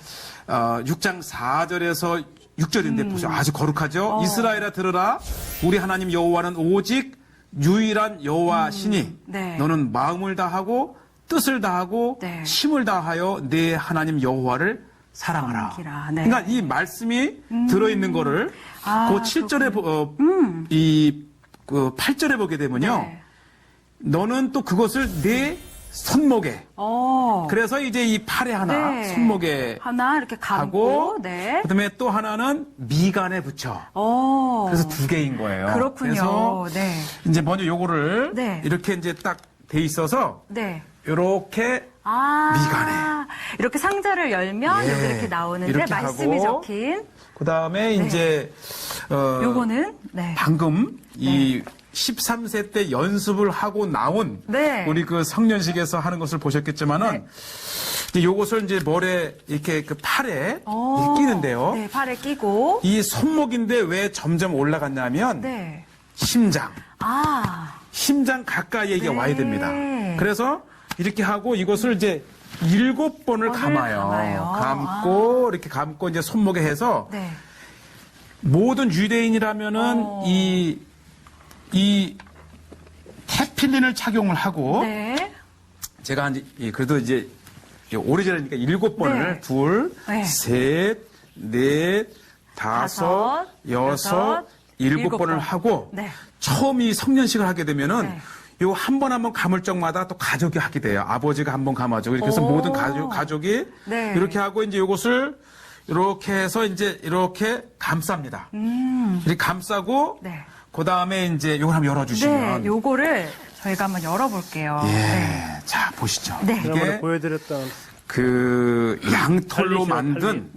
S2: 6장 4절에서 6절인데 보세요. 아주 거룩하죠. 이스라엘아 들으라. 우리 하나님 여호와는 오직 유일한 여호와시니 너는 마음을 다하고 뜻을 다하고 힘을 다하여 내 하나님 여호와를 사랑하라. 그러니까 이 말씀이 들어있는 거를 그 7절에 그 8절에 보게 되면요. 너는 또 그것을 내 손목에 그래서 이제 이 팔에 하나 손목에
S3: 하나 이렇게 감고
S2: 그다음에 또 하나는 미간에 붙여. 그래서 두 개인 거예요.
S3: 그렇군요.
S2: 그래서 이제 먼저 요거를 이렇게 이제 딱 돼 있어서 이렇게 미간에
S3: 이렇게 상자를 열면 여기 이렇게 나오는데
S2: 이렇게
S3: 말씀이
S2: 하고,
S3: 적힌
S2: 그다음에 이제
S3: 요거는
S2: 방금 이 13세 때 연습을 하고 나온 우리 그 성년식에서 하는 것을 보셨겠지만은 이제 요것을 이제 머리에 이렇게 그 팔에 이렇게 끼는데요.
S3: 팔에 끼고
S2: 이 손목인데 왜 점점 올라갔냐면 심장. 심장 가까이에 이게 와야 됩니다. 그래서 이렇게 하고 이것을 이제 7번을 감아요. 감고 이렇게 감고 이제 손목에 해서 모든 유대인이라면은 이 테필린을 착용을 하고 제가 그래도 이제 오리지널이니까 7번을 둘, 셋, 넷, 다섯, 여섯, 7번을 하고 처음 이 성년식을 하게 되면은 요 한 번 한 번 감을 적마다 또 가족이 하게 돼요. 아버지가 한 번 감아주고 이렇게 해서 모든 가족이 이렇게 하고 이제 요것을 이렇게 해서 이제 이렇게 감쌉니다. 이렇게 감싸고 그 다음에 이제 요걸 한번 열어주시면
S3: 요거를 저희가 한번 열어볼게요.
S2: 자 보시죠.
S1: 이게 보여드렸던
S2: 그 양털로 만든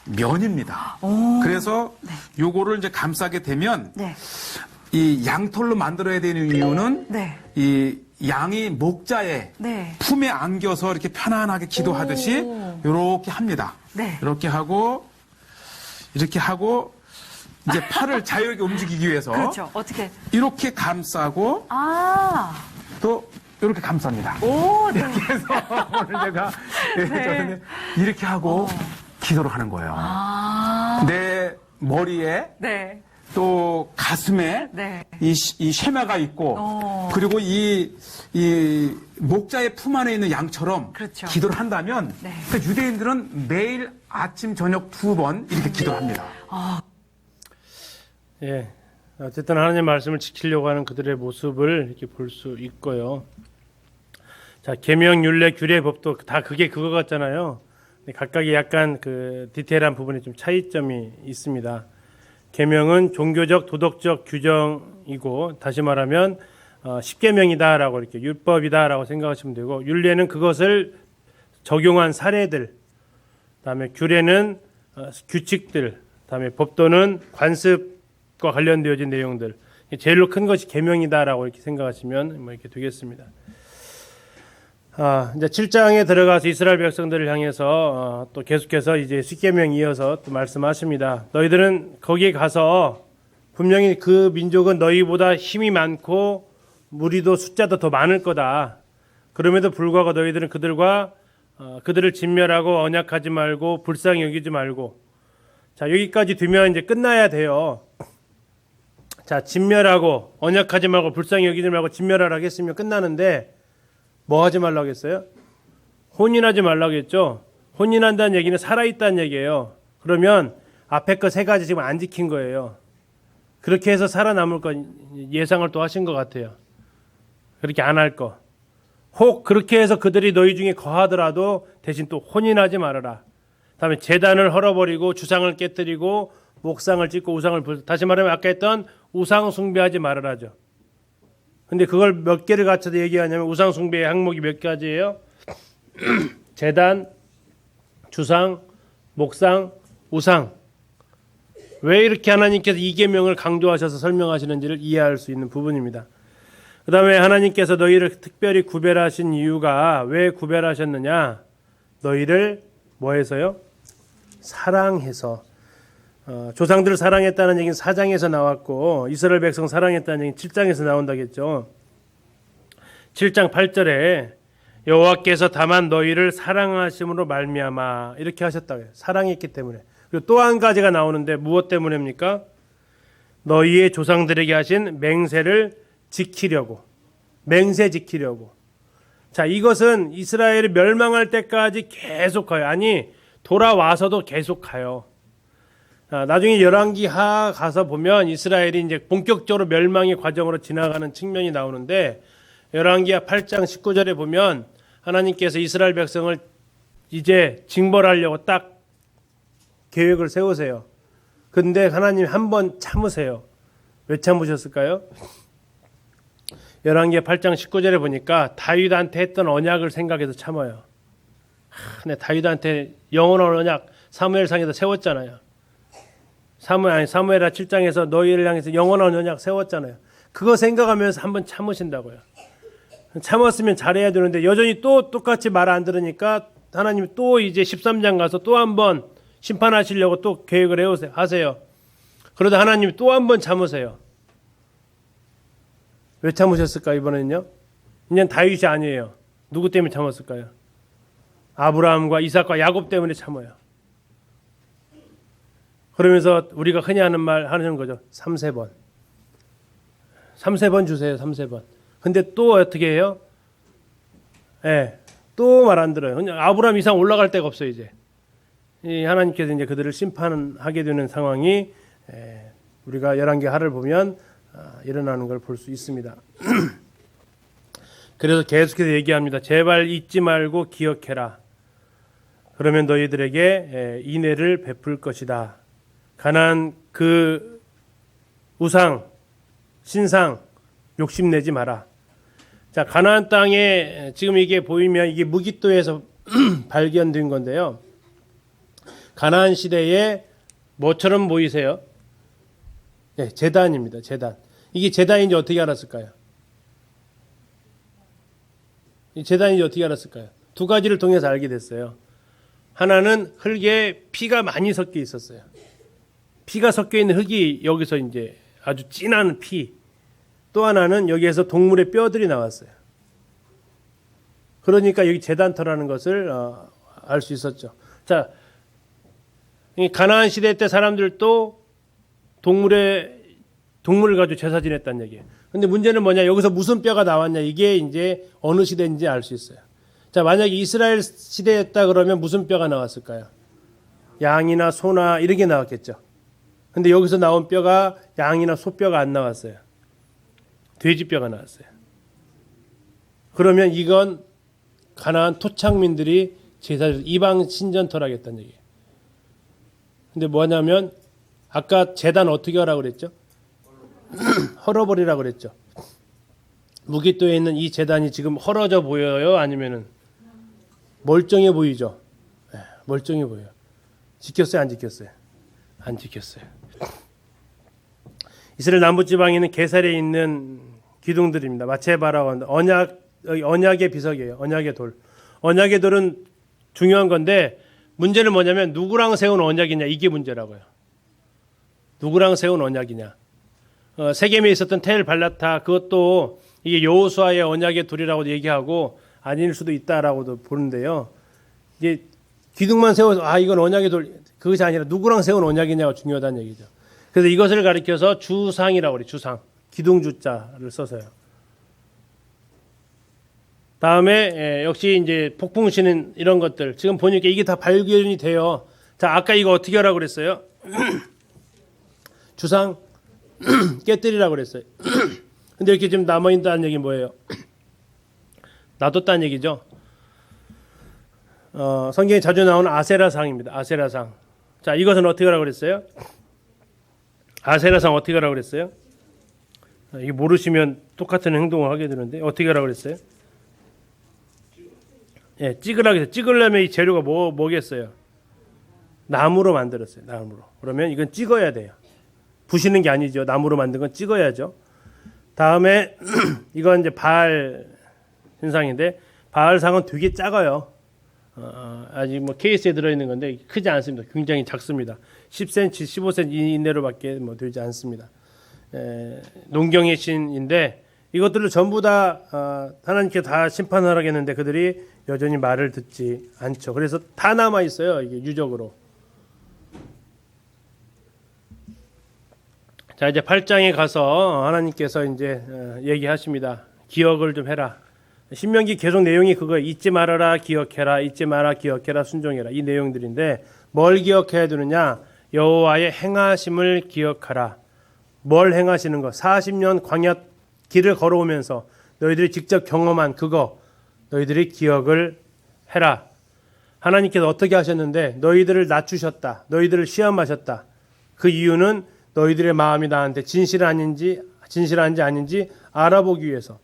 S2: 면입니다. 그래서 요거를 이제 감싸게 되면 이 양털로 만들어야 되는 이유는 이 양이 목자의 품에 안겨서 이렇게 편안하게 기도하듯이 이렇게 합니다. 이렇게 하고 이제 팔을 자유롭게 움직이기 위해서
S3: 그렇죠. 어떻게
S2: 이렇게 감싸고 또 이렇게 감쌉니다. 이렇게 해서 오늘 제가 저는 이렇게 하고 기도를 하는 거예요. 내 머리에 또 가슴에
S3: 네.
S2: 이 쉐마가 있고 그리고 이 목자의 품 안에 있는 양처럼
S3: 그렇죠.
S2: 기도를 한다면
S3: 네.
S2: 그러니까 유대인들은 매일 아침 저녁 2번 이렇게 기도합니다.
S1: 예. 어쨌든 하나님 말씀을 지키려고 하는 그들의 모습을 이렇게 볼 수 있고요. 자, 계명, 율례, 규례, 법도 다 그게 그거 같잖아요. 각각의 약간 그 디테일한 부분에 좀 차이점이 있습니다. 계명은 종교적, 도덕적 규정이고 다시 말하면 십계명이다라고 이렇게 율법이다라고 생각하시면 되고, 율례는 그것을 적용한 사례들, 그다음에 규례는 규칙들, 그다음에 법도는 관습과 관련되어진 내용들. 제일로 큰 것이 계명이다라고 이렇게 생각하시면 뭐 이렇게 되겠습니다. 이제 7장에 들어가서 이스라엘 백성들을 향해서 또 계속해서 이제 십계명 이어서 또 말씀하십니다. 너희들은 거기에 가서 분명히 그 민족은 너희보다 힘이 많고 무리도 숫자도 더 많을 거다. 그럼에도 불구하고 너희들은 그들을 진멸하고 언약하지 말고 불쌍히 여기지 말고. 자, 여기까지 두면 이제 끝나야 돼요. 자, 진멸하고 언약하지 말고 불쌍히 여기지 말고 진멸하라고 했으면 끝나는데 뭐 하지 말라고 했어요? 혼인하지 말라고 했죠. 혼인한다는 얘기는 살아있다는 얘기예요. 그러면 앞에 거 3가지 지금 안 지킨 거예요. 그렇게 해서 살아남을 건 예상을 또 하신 것 같아요. 그렇게 안 할 거. 혹 그렇게 해서 그들이 너희 중에 거하더라도 대신 또 혼인하지 말아라. 다음에 제단을 헐어버리고 주상을 깨뜨리고 목상을 찍고 우상을 다시 말하면 아까 했던 우상 숭배하지 말아라죠. 근데 그걸 몇 개를 갖춰서 얘기하냐면 우상 숭배의 항목이 몇 가지예요? 제단, 주상, 목상, 우상. 왜 이렇게 하나님께서 이 계명을 강조하셔서 설명하시는지를 이해할 수 있는 부분입니다. 그 다음에 하나님께서 너희를 특별히 구별하신 이유가 왜 구별하셨느냐? 너희를 뭐 해서요? 사랑해서. 조상들을 사랑했다는 얘기는 4장에서 나왔고 이스라엘 백성 사랑했다는 얘기는 7장에서 나온다겠죠. 7장 8절에 여호와께서 다만 너희를 사랑하심으로 말미암아 이렇게 하셨다고요. 사랑했기 때문에. 그리고 또 한 가지가 나오는데 무엇 때문입니까? 너희의 조상들에게 하신 맹세를 지키려고. 맹세 지키려고. 자, 이것은 이스라엘이 멸망할 때까지 계속 가요. 아니, 돌아와서도 계속 가요. 나중에 열왕기하 가서 보면 이스라엘이 이제 본격적으로 멸망의 과정으로 지나가는 측면이 나오는데 열왕기하 8장 19절에 보면 하나님께서 이스라엘 백성을 이제 징벌하려고 딱 계획을 세우세요. 근데 하나님 한번 참으세요. 왜 참으셨을까요? 열왕기하 8장 19절에 보니까 다윗한테 했던 언약을 생각해서 참아요. 근데 다윗한테 영원한 언약 사무엘상에서 세웠잖아요. 사무엘하 7장에서 너희를 향해서 영원한 언약 세웠잖아요. 그거 생각하면서 한번 참으신다고요. 참았으면 잘해야 되는데 여전히 또 똑같이 말 안 들으니까 하나님이 또 이제 13장 가서 또 한번 심판하시려고 또 계획을 하세요. 그러다 하나님이 또 한번 참으세요. 왜 참으셨을까 이번에는요? 그냥 다윗이 아니에요. 누구 때문에 참았을까요? 아브라함과 이삭과 야곱 때문에 참아요. 그러면서 우리가 흔히 하는 말 하는 거죠. 3세 번 주세요. 3세 번. 근데 또 어떻게 해요? 또 말 안 들어요. 아브라함 이상 올라갈 데가 없어요, 이제. 하나님께서 이제 그들을 심판하게 되는 상황이 우리가 열왕기하를 보면 일어나는 걸 볼 수 있습니다. 그래서 계속해서 얘기합니다. 제발 잊지 말고 기억해라. 그러면 너희들에게 인애를 베풀 것이다. 가나안 그 우상, 신상 욕심내지 마라. 자, 가나안 땅에 지금 이게 보이면 이게 무기또에서 발견된 건데요. 가나안 시대에 뭐처럼 보이세요? 네, 제단입니다. 제단. 이게 제단인지 어떻게 알았을까요? 이 제단인지 어떻게 알았을까요? 두 가지를 통해서 알게 됐어요. 하나는 흙에 피가 많이 섞여 있었어요. 피가 섞여 있는 흙이 여기서 이제 아주 진한 피. 또 하나는 여기에서 동물의 뼈들이 나왔어요. 그러니까 여기 제단터라는 것을 알 수 있었죠. 자, 이 가나안 시대 때 사람들도 동물의 동물을 가지고 제사 지냈다는 얘기예요. 근데 문제는 뭐냐? 여기서 무슨 뼈가 나왔냐? 이게 이제 어느 시대인지 알 수 있어요. 자, 만약에 이스라엘 시대였다 그러면 무슨 뼈가 나왔을까요? 양이나 소나 이렇게 나왔겠죠. 근데 여기서 나온 뼈가 양이나 소뼈가 안 나왔어요. 돼지뼈가 나왔어요. 그러면 이건 가나안 토착민들이 제사를 이방 신전토를 하겠다는 얘기예요. 근데 뭐냐면 아까 제단 어떻게 하라고 그랬죠? 헐어버리라고 그랬죠. 무기토에 있는 이 제단이 지금 헐어져 보여요? 아니면은 멀쩡해 보이죠? 네, 멀쩡해 보여요. 지켰어요? 안 지켰어요? 안 지켰어요. 이스라엘 남부지방에 있는 게살에 있는 기둥들입니다. 마체바라고 합니다. 언약의 비석이에요. 언약의 돌. 언약의 돌은 중요한 건데 문제는 뭐냐면 누구랑 세운 언약이냐 이게 문제라고요. 누구랑 세운 언약이냐. 세겜에 있었던 텔 발라타 그것도 이게 여호수아의 언약의 돌이라고 얘기하고 아닐 수도 있다라고도 보는데요. 이제 기둥만 세워서 이건 언약의 돌 그것이 아니라 누구랑 세운 언약이냐가 중요하다는 얘기죠. 그래서 이것을 가리켜서 주상이라고 그래요. 주상. 기둥주자를 써서요. 다음에 역시 이제 폭풍신은 이런 것들 지금 보니까 이게 다 발견이 돼요. 자, 아까 이거 어떻게 하라고 그랬어요? 주상 깨뜨리라고 그랬어요. 근데 이렇게 지금 남아있다는 얘기 뭐예요? 놔뒀다는 얘기죠. 성경에 자주 나오는 아세라상입니다. 아세라상. 자, 이것은 어떻게 하라고 그랬어요? 아세라상 어떻게 하라고 그랬어요? 이게 모르시면 똑같은 행동을 하게 되는데 어떻게 하라고 그랬어요? 예, 찍으라고 했어요. 찍으려면 이 재료가 뭐겠어요? 나무로 만들었어요. 나무로. 그러면 이건 찍어야 돼요. 부시는 게 아니죠. 나무로 만든 건 찍어야죠. 다음에 이건 이제 바알 신상인데 바알상은 되게 작아요. 아직 뭐 케이스에 들어있는 건데 크지 않습니다. 굉장히 작습니다. 10cm, 15cm 이내로밖에 되지 않습니다. 농경의 신인데 이것들을 전부 다 하나님께 다 심판을 하겠는데 그들이 여전히 말을 듣지 않죠. 그래서 다 남아 있어요. 이게 유적으로. 자, 이제 8장에 가서 하나님께서 이제 얘기하십니다. 기억을 좀 해라. 신명기 계속 내용이 그거예요. 잊지 말아라, 기억해라, 잊지 마라, 기억해라, 순종해라. 이 내용들인데 뭘 기억해야 되느냐? 여호와의 행하심을 기억하라. 뭘 행하시는 거? 40년 광야 길을 걸어오면서 너희들이 직접 경험한 그거 너희들이 기억을 해라. 하나님께서 어떻게 하셨는데 너희들을 낮추셨다. 너희들을 시험하셨다. 그 이유는 너희들의 마음이 나한테 진실한지 아닌지 알아보기 위해서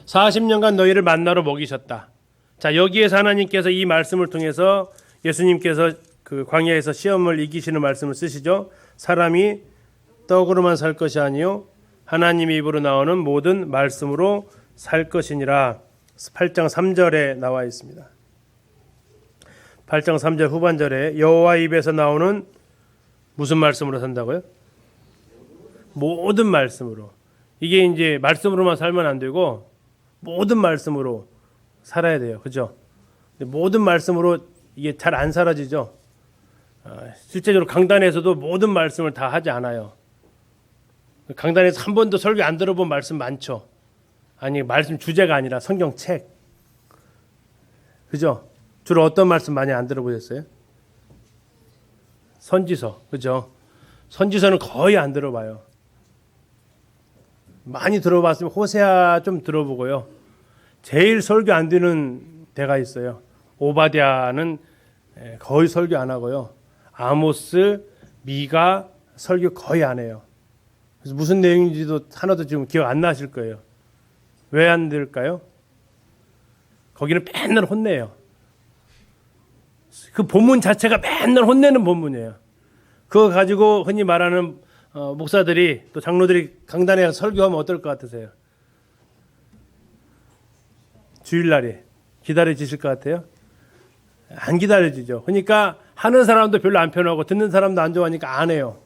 S1: 40년간 너희를 만나러 먹이셨다. 자, 여기에서 하나님께서 이 말씀을 통해서 예수님께서 그 광야에서 시험을 이기시는 말씀을 쓰시죠. 사람이 떡으로만 살 것이 아니요 하나님의 입으로 나오는 모든 말씀으로 살 것이니라. 8장 3절에 나와 있습니다. 8장 3절 후반절에 여호와 입에서 나오는 무슨 말씀으로 산다고요? 모든 말씀으로. 이게 이제 말씀으로만 살면 안 되고 모든 말씀으로 살아야 돼요. 그죠? 모든 말씀으로 이게 잘 안 사라지죠. 실제적으로 강단에서도 모든 말씀을 다 하지 않아요. 강단에서 한 번도 설교 안 들어본 말씀 많죠. 아니, 말씀 주제가 아니라 성경책. 그죠? 주로 어떤 말씀 많이 안 들어보셨어요? 선지서. 그죠? 선지서는 거의 안 들어봐요. 많이 들어봤으면 호세아 좀 들어보고요. 제일 설교 안 되는 데가 있어요. 오바댜는 거의 설교 안 하고요. 아모스, 미가 설교 거의 안 해요. 그래서 무슨 내용인지도 하나도 지금 기억 안 나실 거예요. 왜 안 들을까요? 거기는 맨날 혼내요. 그 본문 자체가 맨날 혼내는 본문이에요. 그거 가지고 흔히 말하는 목사들이 또 장로들이 강단에 가서 설교하면 어떨 것 같으세요? 주일날에 기다려지실 것 같아요? 안 기다려지죠. 그러니까 하는 사람도 별로 안 편하고 듣는 사람도 안 좋아하니까 안 해요.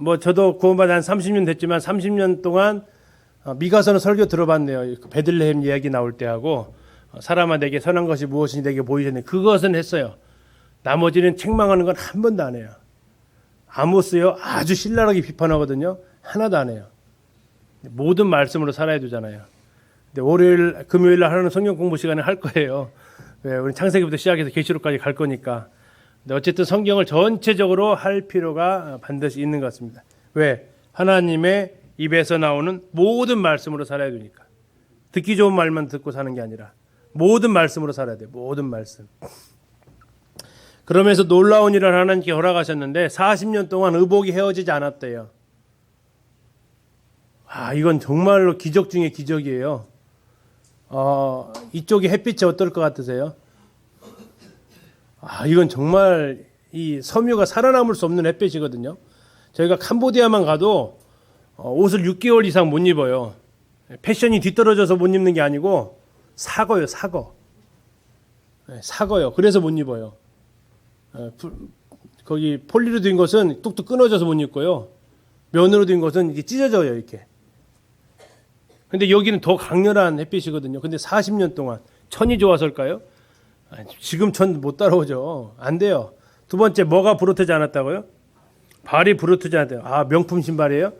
S1: 뭐 저도 구원받은 한 30년 됐지만 30년 동안 미가서는 설교 들어봤네요. 베들레헴 이야기 나올 때 하고 사람아 내게 선한 것이 무엇인지 내게 보이셨네. 그것은 했어요. 나머지는 책망하는 건 한 번도 안 해요. 아모스요 아주 신랄하게 비판하거든요. 하나도 안 해요. 모든 말씀으로 살아야 되잖아요. 근데 월요일, 금요일 날 하는 성경 공부 시간에 할 거예요. 왜? 우리 창세기부터 시작해서 계시록까지 갈 거니까. 근데 어쨌든 성경을 전체적으로 할 필요가 반드시 있는 것 같습니다. 왜? 하나님의 입에서 나오는 모든 말씀으로 살아야 되니까. 듣기 좋은 말만 듣고 사는 게 아니라 모든 말씀으로 살아야 돼요. 모든 말씀. 그러면서 놀라운 일을 하나님께 허락하셨는데 40년 동안 의복이 헤어지지 않았대요. 이건 정말로 기적 중에 기적이에요. 이쪽이 햇빛이 어떨 것 같으세요? 이건 정말 이 섬유가 살아남을 수 없는 햇빛이거든요. 저희가 캄보디아만 가도 옷을 6개월 이상 못 입어요. 패션이 뒤떨어져서 못 입는 게 아니고 사거요, 사거. 사거요. 그래서 못 입어요. 거기 폴리로 된 것은 뚝뚝 끊어져서 못 입고요. 면으로 된 것은 이게 찢어져요, 이렇게. 근데 여기는 더 강렬한 햇빛이거든요. 근데 40년 동안 천이 좋아서일까요? 지금 천 못 따라오죠. 안 돼요. 두 번째, 뭐가 부르트지 않았다고요? 발이 부르트지 않았대요. 명품 신발이에요?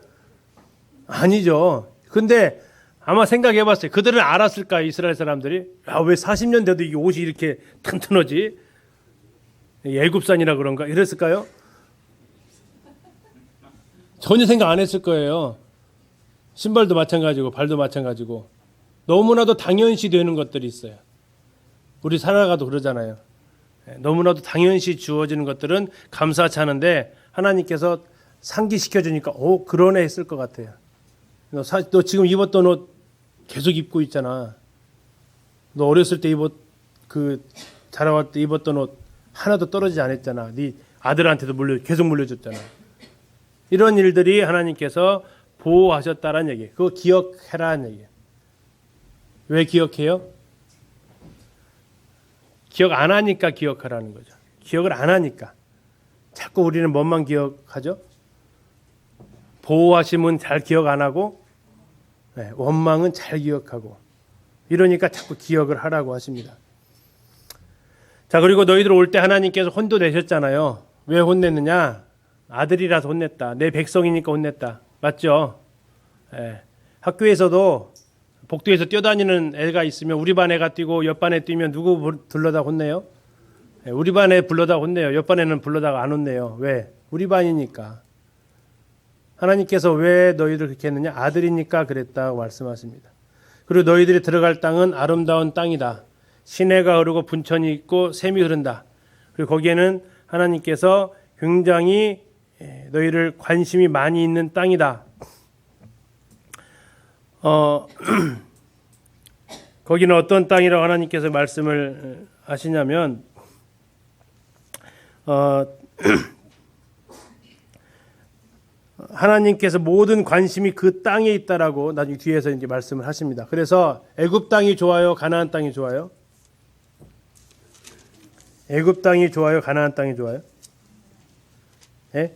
S1: 아니죠. 근데 아마 생각해 봤어요. 그들은 알았을까, 이스라엘 사람들이? 왜 40년 돼도 이 옷이 이렇게 튼튼하지? 애굽산이라 그런가? 이랬을까요? 전혀 생각 안 했을 거예요. 신발도 마찬가지고 발도 마찬가지고 너무나도 당연시 되는 것들이 있어요. 우리 살아가도 그러잖아요. 너무나도 당연시 주어지는 것들은 감사치 않은데 하나님께서 상기시켜 주니까 그러네 했을 것 같아요. 너 지금 입었던 옷 계속 입고 있잖아. 너 어렸을 때 자라왔을 때 입었던 옷 하나도 떨어지지 않았잖아. 네 아들한테도 계속 물려줬잖아. 이런 일들이 하나님께서 보호하셨다라는 얘기예요. 그거 기억해라는 얘기예요. 왜 기억해요? 기억 안 하니까 기억하라는 거죠. 기억을 안 하니까. 자꾸 우리는 뭐만 기억하죠? 보호하심은 잘 기억 안 하고 원망은 잘 기억하고 이러니까 자꾸 기억을 하라고 하십니다. 자, 그리고 너희들 올 때 하나님께서 혼도 내셨잖아요. 왜 혼냈느냐? 아들이라서 혼냈다. 내 백성이니까 혼냈다. 맞죠? 학교에서도 복도에서 뛰어다니는 애가 있으면 우리 반 애가 뛰고 옆 반에 뛰면 누구 불러다 혼내요? 우리 반에 불러다 혼내요. 옆 반에는 불러다가 안 혼내요. 왜? 우리 반이니까. 하나님께서 왜 너희들 그렇게 했느냐? 아들이니까 그랬다고 말씀하십니다. 그리고 너희들이 들어갈 땅은 아름다운 땅이다. 시내가 흐르고 분천이 있고 샘이 흐른다. 그리고 거기에는 하나님께서 굉장히 너희를 관심이 많이 있는 땅이다. 거기는 어떤 땅이라고 하나님께서 말씀을 하시냐면 하나님께서 모든 관심이 그 땅에 있다라고 나중에 뒤에서 이제 말씀을 하십니다. 그래서 애굽 땅이 좋아요, 가나안 땅이 좋아요? 애굽 땅이 좋아요, 가나안 땅이 좋아요? 예?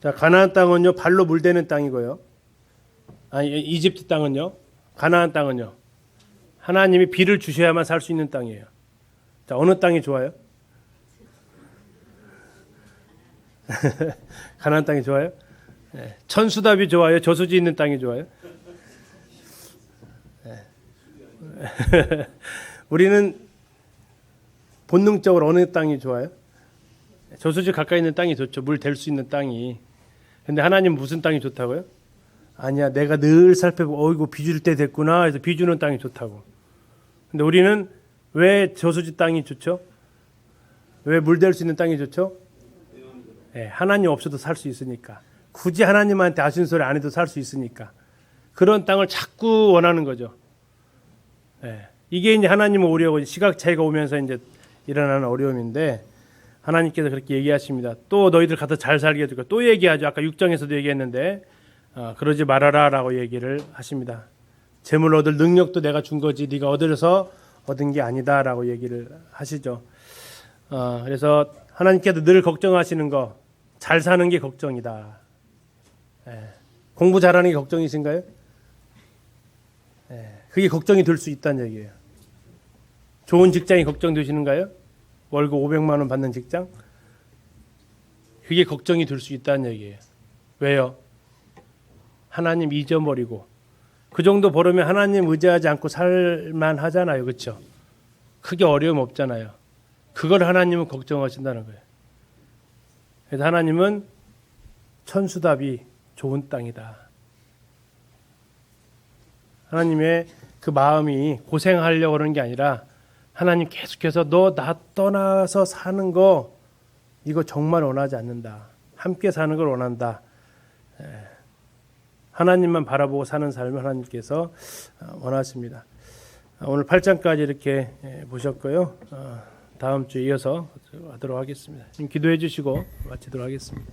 S1: 자, 가나안 땅은요 발로 물대는 땅이고요. 이집트 땅은요, 가나안 땅은요, 하나님이 비를 주셔야만 살 수 있는 땅이에요. 자, 어느 땅이 좋아요? 가나안 땅이 좋아요? 천수답이 좋아요? 저수지 있는 땅이 좋아요? 우리는 본능적으로 어느 땅이 좋아요? 저수지 가까이 있는 땅이 좋죠. 물 댈 수 있는 땅이. 근데 하나님 무슨 땅이 좋다고요? 아니야, 내가 늘 살펴보고 이거 비 줄 때 됐구나 해서 비 주는 땅이 좋다고. 근데 우리는 왜 저수지 땅이 좋죠? 왜 물 댈 수 있는 땅이 좋죠? 하나님 없어도 살 수 있으니까. 굳이 하나님한테 아쉬운 소리 안 해도 살 수 있으니까. 그런 땅을 자꾸 원하는 거죠. 이게 이제 하나님의 어려워, 시각 차이가 오면서 이제 일어나는 어려움인데 하나님께서 그렇게 얘기하십니다. 또 너희들 가서 잘 살게 해줄 거야. 또 얘기하죠. 아까 6장에서도 얘기했는데 그러지 말아라라고 얘기를 하십니다. 재물 얻을 능력도 내가 준 거지 네가 얻어서 얻은 게 아니다라고 얘기를 하시죠. 그래서 하나님께서 늘 걱정하시는 거, 잘 사는 게 걱정이다. 공부 잘하는 게 걱정이신가요? 그게 걱정이 될 수 있다는 얘기예요. 좋은 직장이 걱정되시는가요? 월급 500만 원 받는 직장? 그게 걱정이 될 수 있다는 얘기예요. 왜요? 하나님 잊어버리고 그 정도 벌으면 하나님 의지하지 않고 살만 하잖아요. 그렇죠? 크게 어려움 없잖아요. 그걸 하나님은 걱정하신다는 거예요. 그래서 하나님은 천수답이 좋은 땅이다. 하나님의 그 마음이 고생하려고 그러는 게 아니라 하나님 계속해서 너 나 떠나서 사는 거 이거 정말 원하지 않는다. 함께 사는 걸 원한다. 하나님만 바라보고 사는 삶을 하나님께서 원하십니다. 오늘 8장까지 이렇게 보셨고요. 다음 주에 이어서 하도록 하겠습니다. 지금 기도해 주시고 마치도록 하겠습니다.